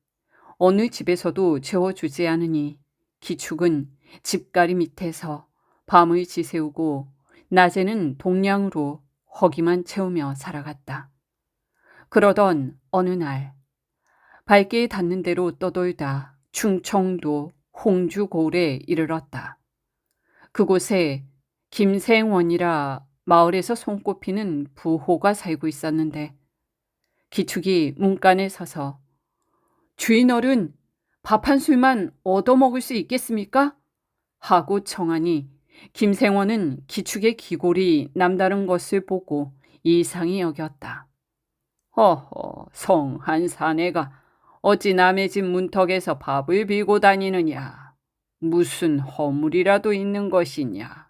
어느 집에서도 재워주지 않으니 기축은 집가리 밑에서 밤을 지새우고 낮에는 동량으로 허기만 채우며 살아갔다. 그러던 어느 날 발길 닿는 대로 떠돌다 충청도 홍주고을에 이르렀다. 그곳에 김생원이라 마을에서 손꼽히는 부호가 살고 있었는데 기축이 문간에 서서 주인 어른, 밥 한 술만 얻어먹을 수 있겠습니까? 하고 청하니 김생원은 기축의 기골이 남다른 것을 보고 이상히 여겼다. 허허, 성한 사내가 어찌 남의 집 문턱에서 밥을 빌고 다니느냐. 무슨 허물이라도 있는 것이냐.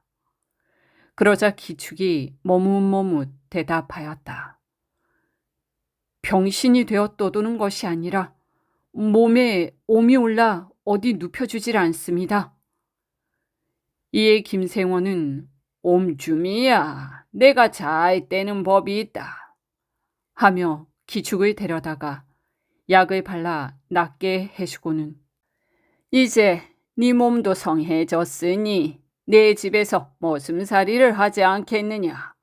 그러자 기축이 머뭇머뭇 대답하였다. 병신이 되어 떠도는 것이 아니라 몸에 옴이 올라 어디 눕혀주질 않습니다. 이에 김생원은 옴주미야, 내가 잘 떼는 법이 있다 하며 기축을 데려다가 약을 발라 낫게 해주고는 이제 네 몸도 성해졌으니 내 집에서 머슴살이를 하지 않겠느냐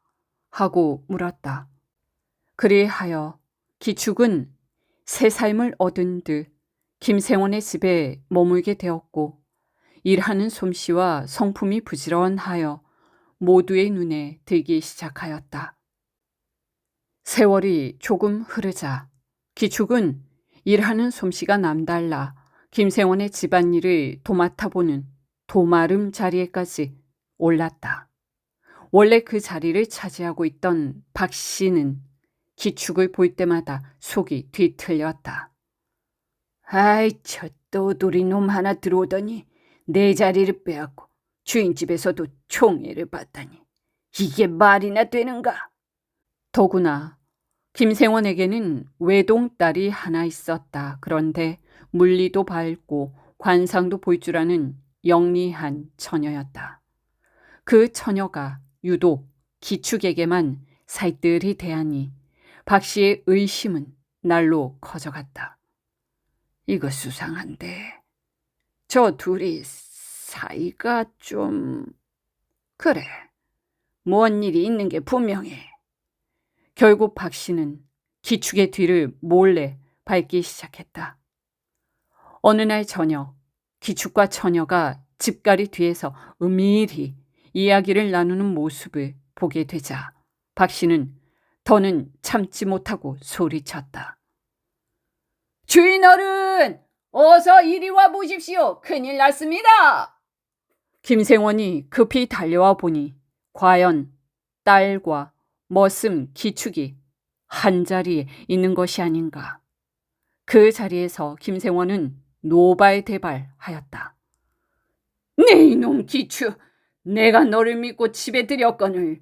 하고 물었다. 그리하여 기축은 새 삶을 얻은 듯 김생원의 집에 머물게 되었고 일하는 솜씨와 성품이 부지런하여 모두의 눈에 들기 시작하였다. 세월이 조금 흐르자 기축은 일하는 솜씨가 남달라 김생원의 집안일을 도맡아 보는 도마름 자리에까지 올랐다. 원래 그 자리를 차지하고 있던 박 씨는 기축을 볼 때마다 속이 뒤틀렸다. 아이, 저 떠돌이 놈 하나 들어오더니 내 자리를 빼앗고 주인집에서도 총애를 받다니 이게 말이나 되는가? 더구나 김생원에게는 외동딸이 하나 있었다. 그런데 물리도 밝고 관상도 볼 줄 아는 영리한 처녀였다. 그 처녀가 유독 기축에게만 살뜰히 대하니 박 씨의 의심은 날로 커져갔다. 이거 수상한데 저 둘이 사이가 좀... 그래, 뭔 일이 있는 게 분명해. 결국 박 씨는 기축의 뒤를 몰래 밟기 시작했다. 어느 날 저녁 기축과 처녀가 집가리 뒤에서 은밀히 이야기를 나누는 모습을 보게 되자 박 씨는 더는 참지 못하고 소리쳤다. 주인 어른, 어서 이리 와 보십시오. 큰일 났습니다. 김생원이 급히 달려와 보니 과연 딸과 머슴 기축이 한자리에 있는 것이 아닌가. 그 자리에서 김생원은 노발대발하였다. 네 이놈 기축, 내가 너를 믿고 집에 들였거늘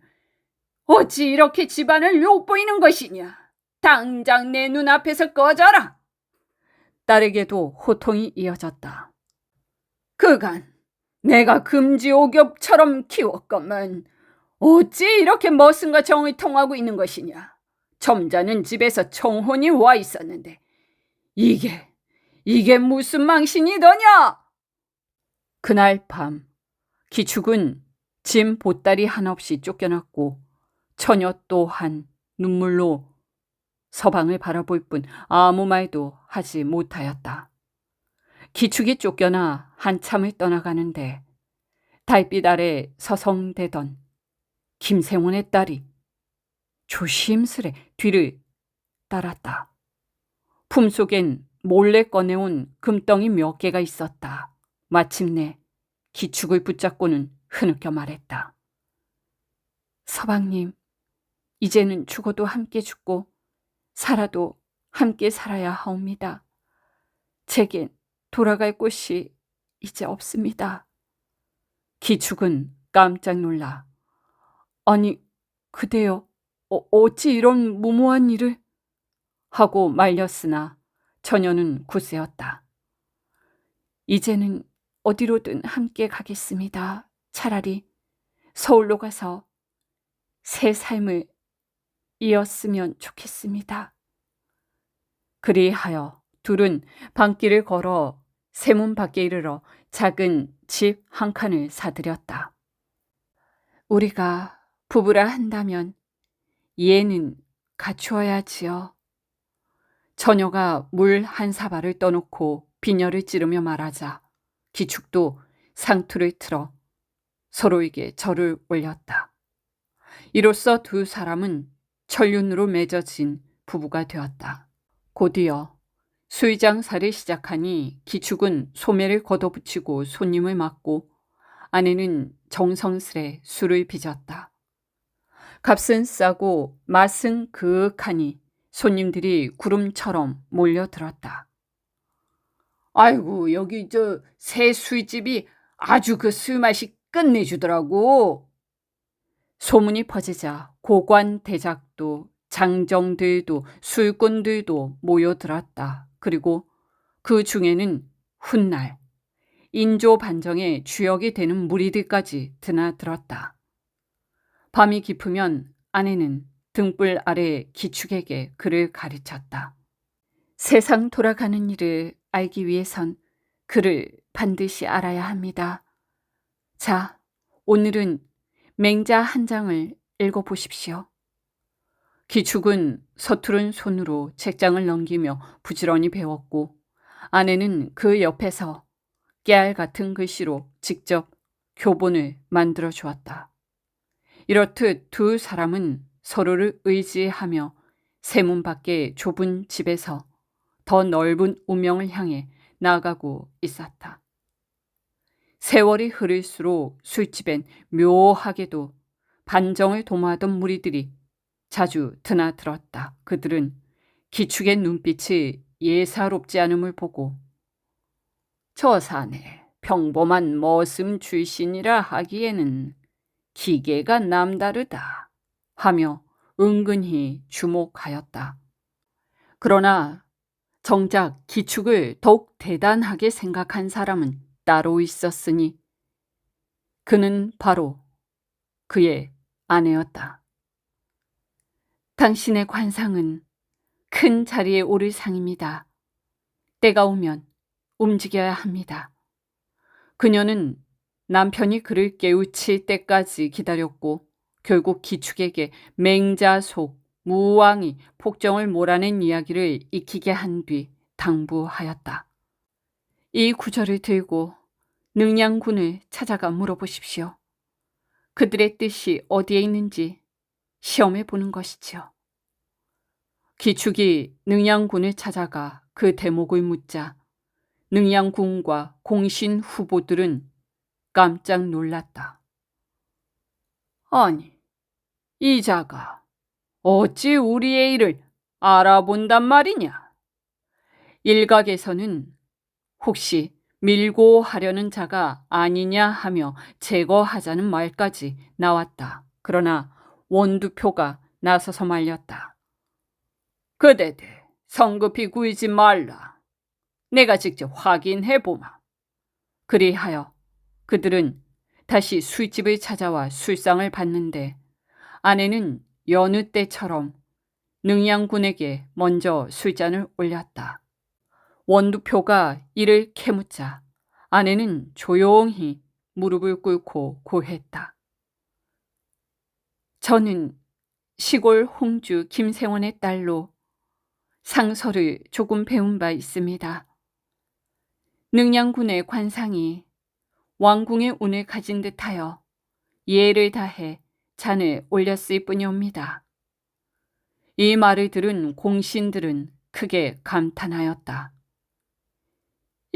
어찌 이렇게 집안을 욕보이는 것이냐. 당장 내 눈앞에서 꺼져라. 딸에게도 호통이 이어졌다. 그간 내가 금지옥엽처럼 키웠건만 어찌 이렇게 머슴과 정을 통하고 있는 것이냐. 점잖은 집에서 청혼이 와 있었는데 이게 무슨 망신이더냐. 그날 밤 기축은 짐 보따리 하나 없이 쫓겨났고 처녀 또한 눈물로 서방을 바라볼 뿐 아무 말도 하지 못하였다. 기축이 쫓겨나 한참을 떠나가는데 달빛 아래 서성대던 김생원의 딸이 조심스레 뒤를 따랐다. 품속엔 몰래 꺼내온 금덩이 몇 개가 있었다. 마침내 기축을 붙잡고는 흐느껴 말했다. 서방님, 이제는 죽어도 함께 죽고 살아도 함께 살아야 하옵니다. 제겐 돌아갈 곳이 이제 없습니다. 기축은 깜짝 놀라 아니 그대여 어찌 이런 무모한 일을 하고 말렸으나 처녀는 굳세었다. 이제는 어디로든 함께 가겠습니다. 차라리 서울로 가서 새 삶을 이었으면 좋겠습니다. 그리하여 둘은 밤길을 걸어 세문 밖에 이르러 작은 집 한 칸을 사들였다. 우리가 부부라 한다면 얘는 갖추어야지요. 처녀가 물 한 사발을 떠놓고 비녀를 찌르며 말하자 기축도 상투를 틀어 서로에게 절을 올렸다. 이로써 두 사람은 천륜으로 맺어진 부부가 되었다. 곧이어 수의장사를 시작하니 기축은 소매를 걷어붙이고 손님을 맞고 아내는 정성스레 술을 빚었다. 값은 싸고 맛은 그윽하니 손님들이 구름처럼 몰려들었다. 아이고, 여기 저 새 술집이 아주 그 술맛이 끝내주더라고. 소문이 퍼지자 고관 대작도 장정들도 술꾼들도 모여들었다. 그리고 그 중에는 훗날 인조 반정의 주역이 되는 무리들까지 드나들었다. 밤이 깊으면 아내는 등불 아래 기축에게 그를 가르쳤다. 세상 돌아가는 일을 알기 위해선 그를 반드시 알아야 합니다. 자, 오늘은 맹자 한 장을 읽어보십시오. 기축은 서투른 손으로 책장을 넘기며 부지런히 배웠고 아내는 그 옆에서 깨알 같은 글씨로 직접 교본을 만들어 주었다. 이렇듯 두 사람은 서로를 의지하며 세문 밖의 좁은 집에서 더 넓은 운명을 향해 나아가고 있었다. 세월이 흐를수록 술집엔 묘하게도 반정을 도모하던 무리들이 자주 드나들었다. 그들은 기축의 눈빛이 예사롭지 않음을 보고 저 사내 평범한 머슴 출신이라 하기에는 기계가 남다르다 하며 은근히 주목하였다. 그러나 정작 기축을 더욱 대단하게 생각한 사람은 따로 있었으니 그는 바로 그의 아내였다. 당신의 관상은 큰 자리에 오를 상입니다. 때가 오면 움직여야 합니다. 그녀는 남편이 그를 깨우칠 때까지 기다렸고 결국 기축에게 맹자속 무왕이 폭정을 몰아낸 이야기를 익히게 한 뒤 당부하였다. 이 구절을 들고 능양군을 찾아가 물어보십시오. 그들의 뜻이 어디에 있는지 시험해 보는 것이지요. 기축이 능양군을 찾아가 그 대목을 묻자 능양군과 공신 후보들은 깜짝 놀랐다. 아니, 이 자가 어찌 우리의 일을 알아본단 말이냐? 일각에서는 혹시 밀고 하려는 자가 아니냐 하며 제거하자는 말까지 나왔다. 그러나 원두표가 나서서 말렸다. 그대들 성급히 구이지 말라. 내가 직접 확인해보마. 그리하여 그들은 다시 술집을 찾아와 술상을 받는데 아내는 여느 때처럼 능양군에게 먼저 술잔을 올렸다. 원두표가 이를 캐묻자 아내는 조용히 무릎을 꿇고 고했다. 저는 시골 홍주 김생원의 딸로 상서를 조금 배운 바 있습니다. 능양군의 관상이 왕궁의 운을 가진 듯하여 예를 다해 잔을 올렸을 뿐이옵니다. 이 말을 들은 공신들은 크게 감탄하였다.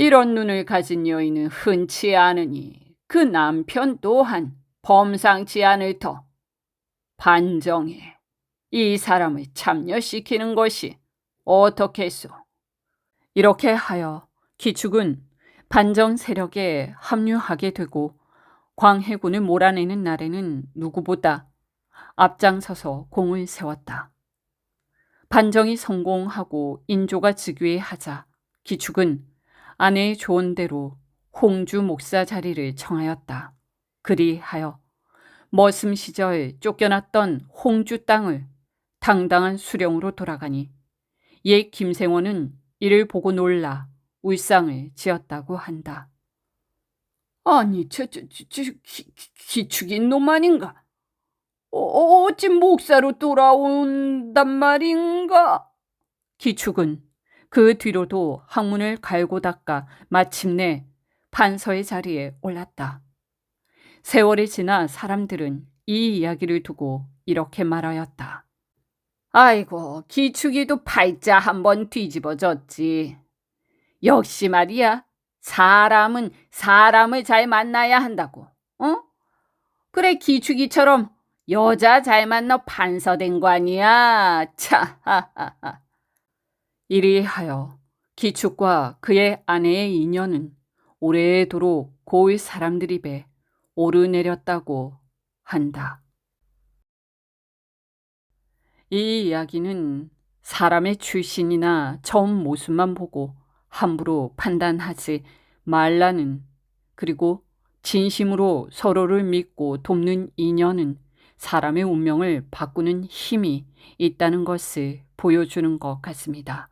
이런 눈을 가진 여인은 흔치 않으니 그 남편 또한 범상치 않을 터. 반정에 이 사람을 참여시키는 것이 어떻겠소? 이렇게 하여 기축은 반정 세력에 합류하게 되고 광해군을 몰아내는 날에는 누구보다 앞장서서 공을 세웠다. 반정이 성공하고 인조가 즉위하자 기축은 아내의 조언대로 홍주 목사 자리를 청하였다. 그리하여 머슴 시절 쫓겨났던 홍주 땅을 당당한 수령으로 돌아가니 옛 김생원은 이를 보고 놀라 울상을 지었다고 한다. 아니, 기축인 놈 아닌가? 어찌 목사로 돌아온단 말인가? 기축은 그 뒤로도 학문을 갈고 닦아 마침내 판서의 자리에 올랐다. 세월이 지나 사람들은 이 이야기를 두고 이렇게 말하였다. 아이고, 기축이도 팔자 한번 뒤집어졌지. 역시 말이야, 사람은 사람을 잘 만나야 한다고. 어? 그래, 기축이처럼 여자 잘 만나 판서된 거 아니야. 차, 하하하. 이리하여 기축과 그의 아내의 인연은 오래도록 고을 사람들 입에 오르내렸다고 한다. 이 이야기는 사람의 출신이나 처음 모습만 보고 함부로 판단하지 말라는, 그리고 진심으로 서로를 믿고 돕는 인연은 사람의 운명을 바꾸는 힘이 있다는 것을 보여주는 것 같습니다.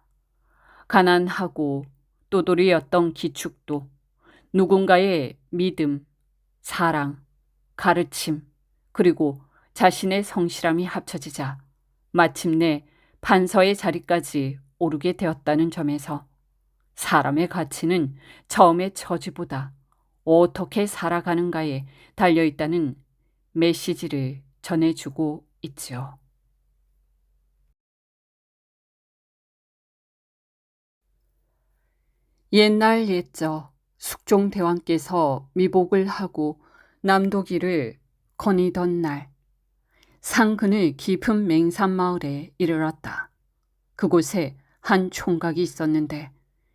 가난하고 또돌이였던 기축도 누군가의 믿음, 사랑, 가르침, 그리고 자신의 성실함이 합쳐지자 마침내 판서의 자리까지 오르게 되었다는 점에서 사람의 가치는 처음의 처지보다 어떻게 살아가는가에 달려있다는 메시지를 전해주고 있지요. 옛날 옛적 숙종대왕께서 미복을 하고 남도기를 거니던 날, 상근을 깊은 맹산마을에 이르렀다. 그곳에 한 총각이 있었는데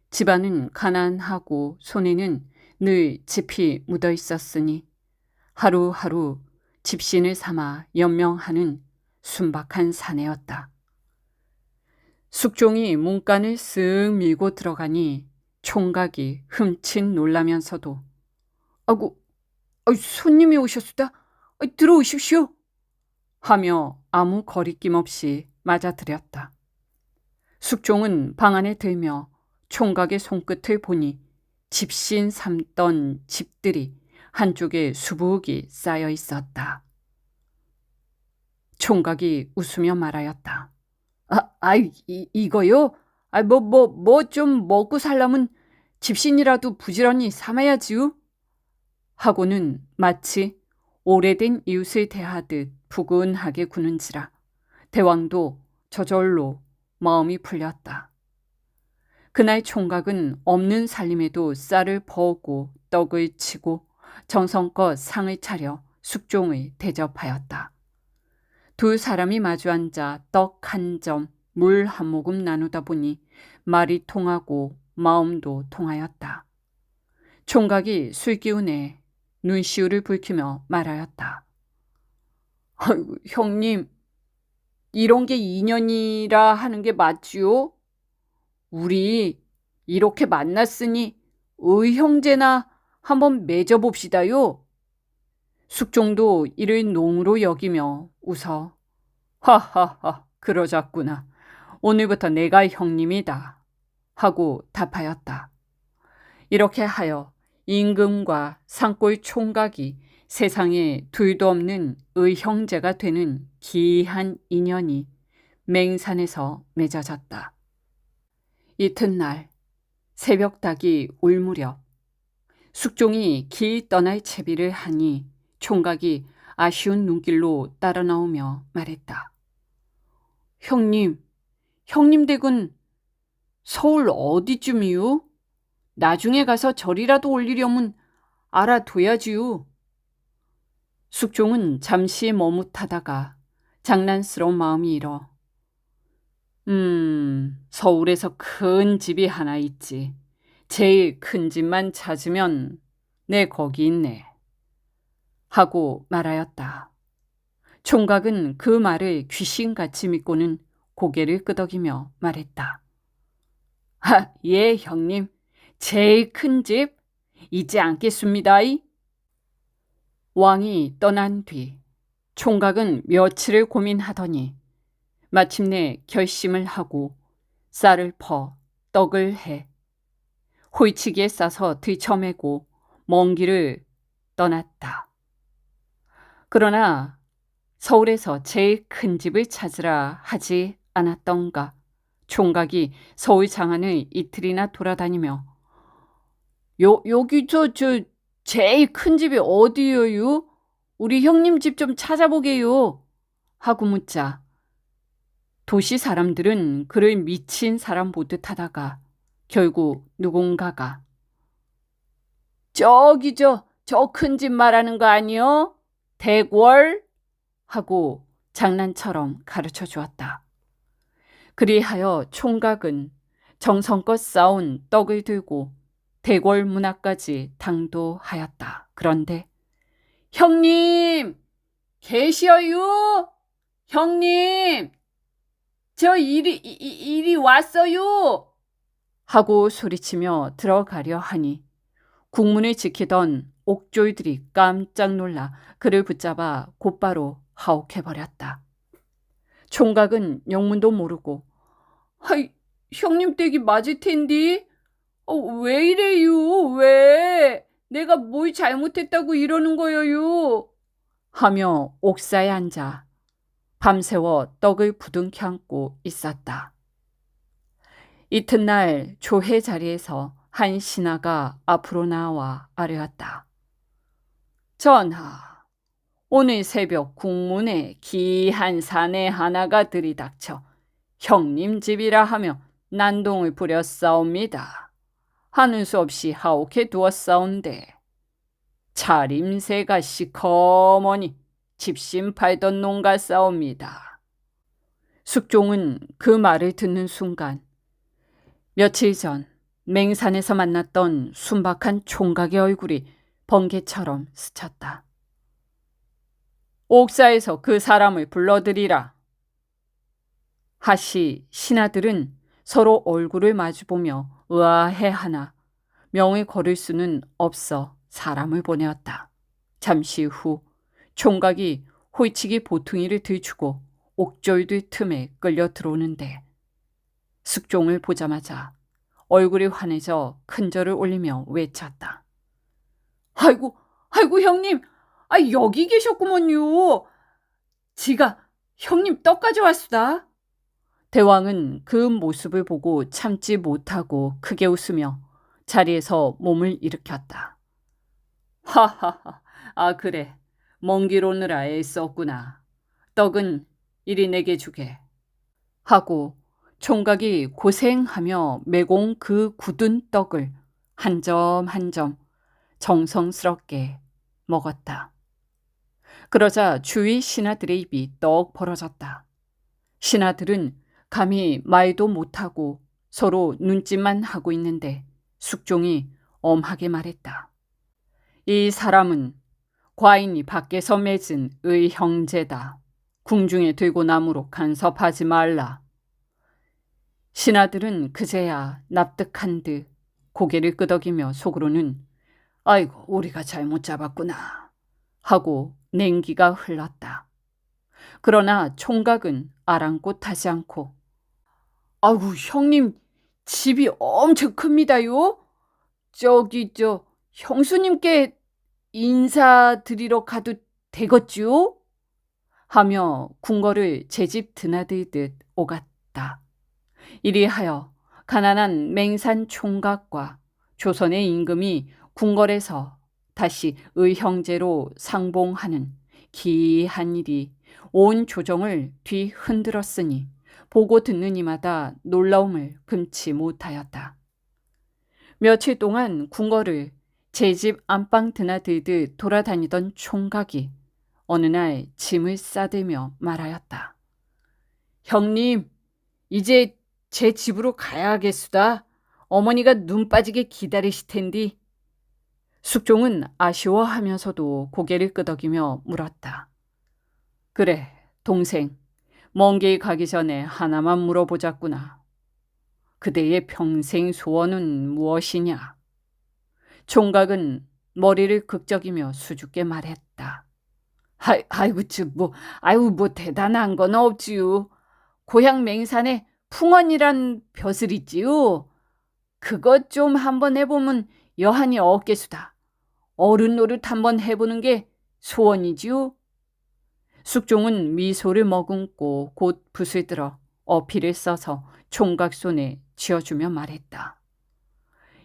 집안은 가난하고 손에는 늘 짚이 묻어 있었으니 하루하루 집신을 삼아 연명하는 순박한 사내였다. 숙종이 문간을 쓱 밀고 들어가니 총각이 흠칫 놀라면서도 아구, 손님이 오셨수다. 들어오십시오. 하며 아무 거리낌 없이 맞아들였다. 숙종은 방 안에 들며 총각의 손끝을 보니 집신 삼던 집들이 한쪽에 수북이 쌓여 있었다. 총각이 웃으며 말하였다. 이거요? 뭐 좀 먹고 살려면 집신이라도 부지런히 삼아야지요? 하고는 마치 오래된 이웃을 대하듯 부근하게 구는지라 대왕도 저절로 마음이 풀렸다. 그날 총각은 없는 살림에도 쌀을 버고 떡을 치고 정성껏 상을 차려 숙종을 대접하였다. 두 사람이 마주 앉아 떡 한 점, 물 한 모금 나누다 보니 말이 통하고 마음도 통하였다. 총각이 술기운에 눈시울을 붉히며 말하였다. 아이고, 형님, 이런 게 인연이라 하는 게 맞지요? 우리 이렇게 만났으니 의형제나 한번 맺어봅시다요. 숙종도 이를 농으로 여기며 웃어 하하하 그러자꾸나. 오늘부터 내가 형님이다 하고 답하였다. 이렇게 하여 임금과 산골 총각이 세상에 둘도 없는 의형제가 되는 기이한 인연이 맹산에서 맺어졌다. 이튿날 새벽닭이 울 무렵 숙종이 길 떠날 채비를 하니 총각이 아쉬운 눈길로 따라 나오며 말했다. 형님 댁은 서울 어디쯤이요? 나중에 가서 절이라도 올리려면 알아둬야지요. 숙종은 잠시 머뭇하다가 장난스러운 마음이 일어 서울에서 큰 집이 하나 있지. 제일 큰 집만 찾으면 내 거기 있네. 하고 말하였다. 총각은 그 말을 귀신같이 믿고는 고개를 끄덕이며 말했다. 예, 형님. 제일 큰 집 잊지 않겠습니다이. 왕이 떠난 뒤 총각은 며칠을 고민하더니 마침내 결심을 하고 쌀을 퍼 떡을 해 호이치기에 싸서 들쳐매고 먼 길을 떠났다. 그러나 서울에서 제일 큰 집을 찾으라 하지 않았던가. 총각이 서울 장안을 이틀이나 돌아다니며 여기 저 제일 큰 집이 어디예요? 우리 형님 집 좀 찾아보게요. 하고 묻자 도시 사람들은 그를 미친 사람 보듯 하다가 결국 누군가가 저기 저 큰 집 말하는 거 아니요? 대궐? 하고 장난처럼 가르쳐 주었다. 그리하여 총각은 정성껏 쌓은 떡을 들고 대궐 문 앞까지 당도하였다. 그런데 형님 계셔요? 형님 저 이리 왔어요? 하고 소리치며 들어가려 하니 국문을 지키던 옥졸들이 깜짝 놀라 그를 붙잡아 곧바로 하옥해버렸다. 총각은 영문도 모르고 형님 댁이 맞을 텐디? 왜 이래요? 왜? 내가 뭘 잘못했다고 이러는 거예요? 하며 옥사에 앉아 밤새워 떡을 부둥켜 안고 있었다. 이튿날 조회 자리에서 한 신하가 앞으로 나와 아뢰었다. 전하, 오늘 새벽 국문에 귀한 사내 하나가 들이닥쳐 형님 집이라 하며 난동을 부렸사옵니다. 하는 수 없이 하옥해 두었사온데 차림새가 시커머니 집신 팔던 놈 같사옵니다. 숙종은 그 말을 듣는 순간 며칠 전 맹산에서 만났던 순박한 총각의 얼굴이 번개처럼 스쳤다. 옥사에서 그 사람을 불러들이라. 하시 신하들은 서로 얼굴을 마주보며 의아해하나 명을 걸을 수는 없어 사람을 보내었다. 잠시 후 총각이 홀치기 보퉁이를 들추고 옥졸들 틈에 끌려 들어오는데 숙종을 보자마자 얼굴이 환해져 큰절을 올리며 외쳤다. 아이고, 아이고 형님, 여기 계셨구먼요. 지가 형님 떡 가져왔수다. 대왕은 그 모습을 보고 참지 못하고 크게 웃으며 자리에서 몸을 일으켰다. 하하하, 그래. 먼 길 오느라 애썼구나. 떡은 이리 내게 주게. 하고 총각이 고생하며 매공 그 굳은 떡을 한 점 한 점 정성스럽게 먹었다. 그러자 주위 신하들의 입이 떡 벌어졌다. 신하들은 감히 말도 못하고 서로 눈짓만 하고 있는데 숙종이 엄하게 말했다. 이 사람은 과인이 밖에서 맺은 의형제다. 궁중에 들고 나무로 간섭하지 말라. 신하들은 그제야 납득한 듯 고개를 끄덕이며 속으로는 아이고 우리가 잘못 잡았구나 하고 냉기가 흘렀다. 그러나 총각은 아랑곳하지 않고 아이고 형님 집이 엄청 큽니다요. 형수님께 인사드리러 가도 되겠죠? 하며 궁궐을 제 집 드나들듯 오갔다. 이리하여 가난한 맹산 총각과 조선의 임금이 궁궐에서 다시 의형제로 상봉하는 기이한 일이 온 조정을 뒤흔들었으니 보고 듣는 이마다 놀라움을 금치 못하였다. 며칠 동안 궁궐을 제 집 안방 드나들듯 돌아다니던 총각이 어느 날 짐을 싸들며 말하였다. 형님, 이제 제 집으로 가야겠수다. 어머니가 눈 빠지게 기다리실 텐디. 숙종은 아쉬워하면서도 고개를 끄덕이며 물었다. 그래, 동생. 먼 길 가기 전에 하나만 물어보자꾸나. 그대의 평생 소원은 무엇이냐? 총각은 머리를 극적이며 수줍게 말했다. 뭐 대단한 건 없지요. 고향 맹산에 풍원이란 벼슬 있지요. 그것 좀 한번 해보면 여한이 없겠수다. 어른 노릇 한번 해보는 게 소원이지요. 숙종은 미소를 머금고 곧 붓을 들어 어필을 써서 총각 손에 쥐어주며 말했다.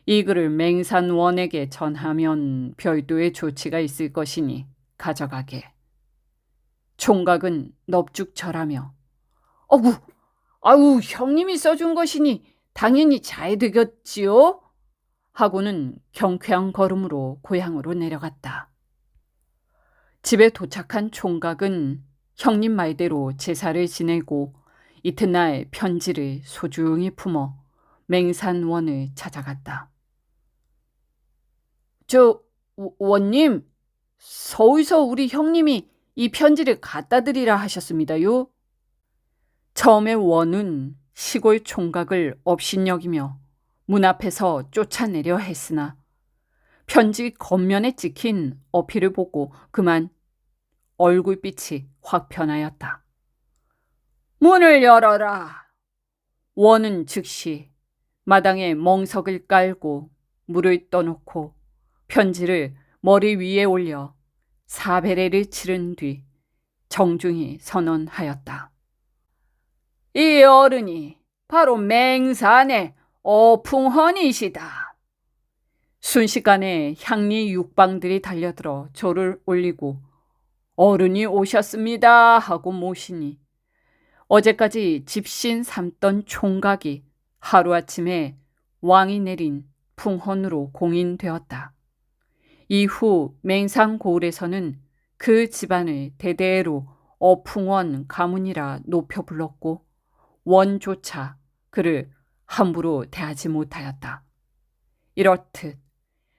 이 글을 맹산원에게 전하면 별도의 조치가 있을 것이니 가져가게. 총각은 넙죽절하며 아우 형님이 써준 것이니 당연히 잘 되겠지요? 하고는 경쾌한 걸음으로 고향으로 내려갔다. 집에 도착한 총각은 형님 말대로 제사를 지내고 이튿날 편지를 소중히 품어 맹산원을 찾아갔다. 원님, 서울서 우리 형님이 이 편지를 갖다 드리라 하셨습니다요. 처음에 원은 시골 총각을 업신여기며 문 앞에서 쫓아내려 했으나 편지 겉면에 찍힌 어필을 보고 그만 얼굴빛이 확 변하였다. 문을 열어라. 원은 즉시 마당에 멍석을 깔고 물을 떠놓고 편지를 머리 위에 올려 사배례를 치른 뒤 정중히 선언하였다. 이 어른이 바로 맹산의 어풍헌이시다. 순식간에 향리 육방들이 달려들어 조를 올리고 어른이 오셨습니다 하고 모시니 어제까지 집신 삼던 총각이 하루아침에 왕이 내린 풍헌으로 공인되었다. 이후 맹산고을에서는 그 집안을 대대로 어풍원 가문이라 높여 불렀고 원조차 그를 함부로 대하지 못하였다. 이렇듯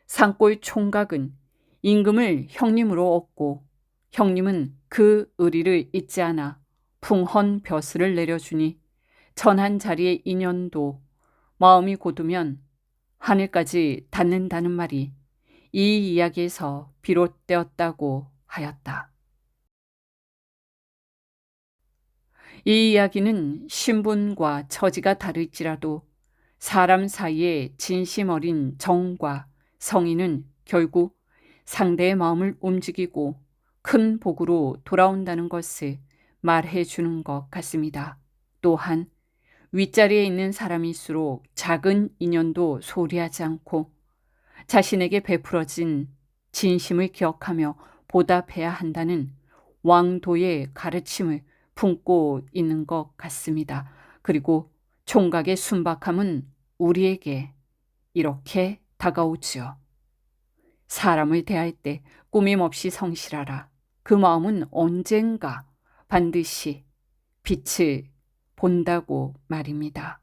산골 총각은 임금을 형님으로 얻고 형님은 그 의리를 잊지 않아 풍헌 벼슬을 내려주니 전한 자리의 인연도 마음이 곧으면 하늘까지 닿는다는 말이 이 이야기에서 비롯되었다고 하였다. 이 이야기는 신분과 처지가 다를지라도 사람 사이의 진심 어린 정과 성의는 결국 상대의 마음을 움직이고 큰 복으로 돌아온다는 것을 말해 주는 것 같습니다. 또한 윗자리에 있는 사람일수록 작은 인연도 소리하지 않고 자신에게 베풀어진 진심을 기억하며 보답해야 한다는 왕도의 가르침을 품고 있는 것 같습니다. 그리고 총각의 순박함은 우리에게 이렇게 다가오지요. 사람을 대할 때 꾸밈없이 성실하라. 그 마음은 언젠가 반드시 빛을 본다고 말입니다.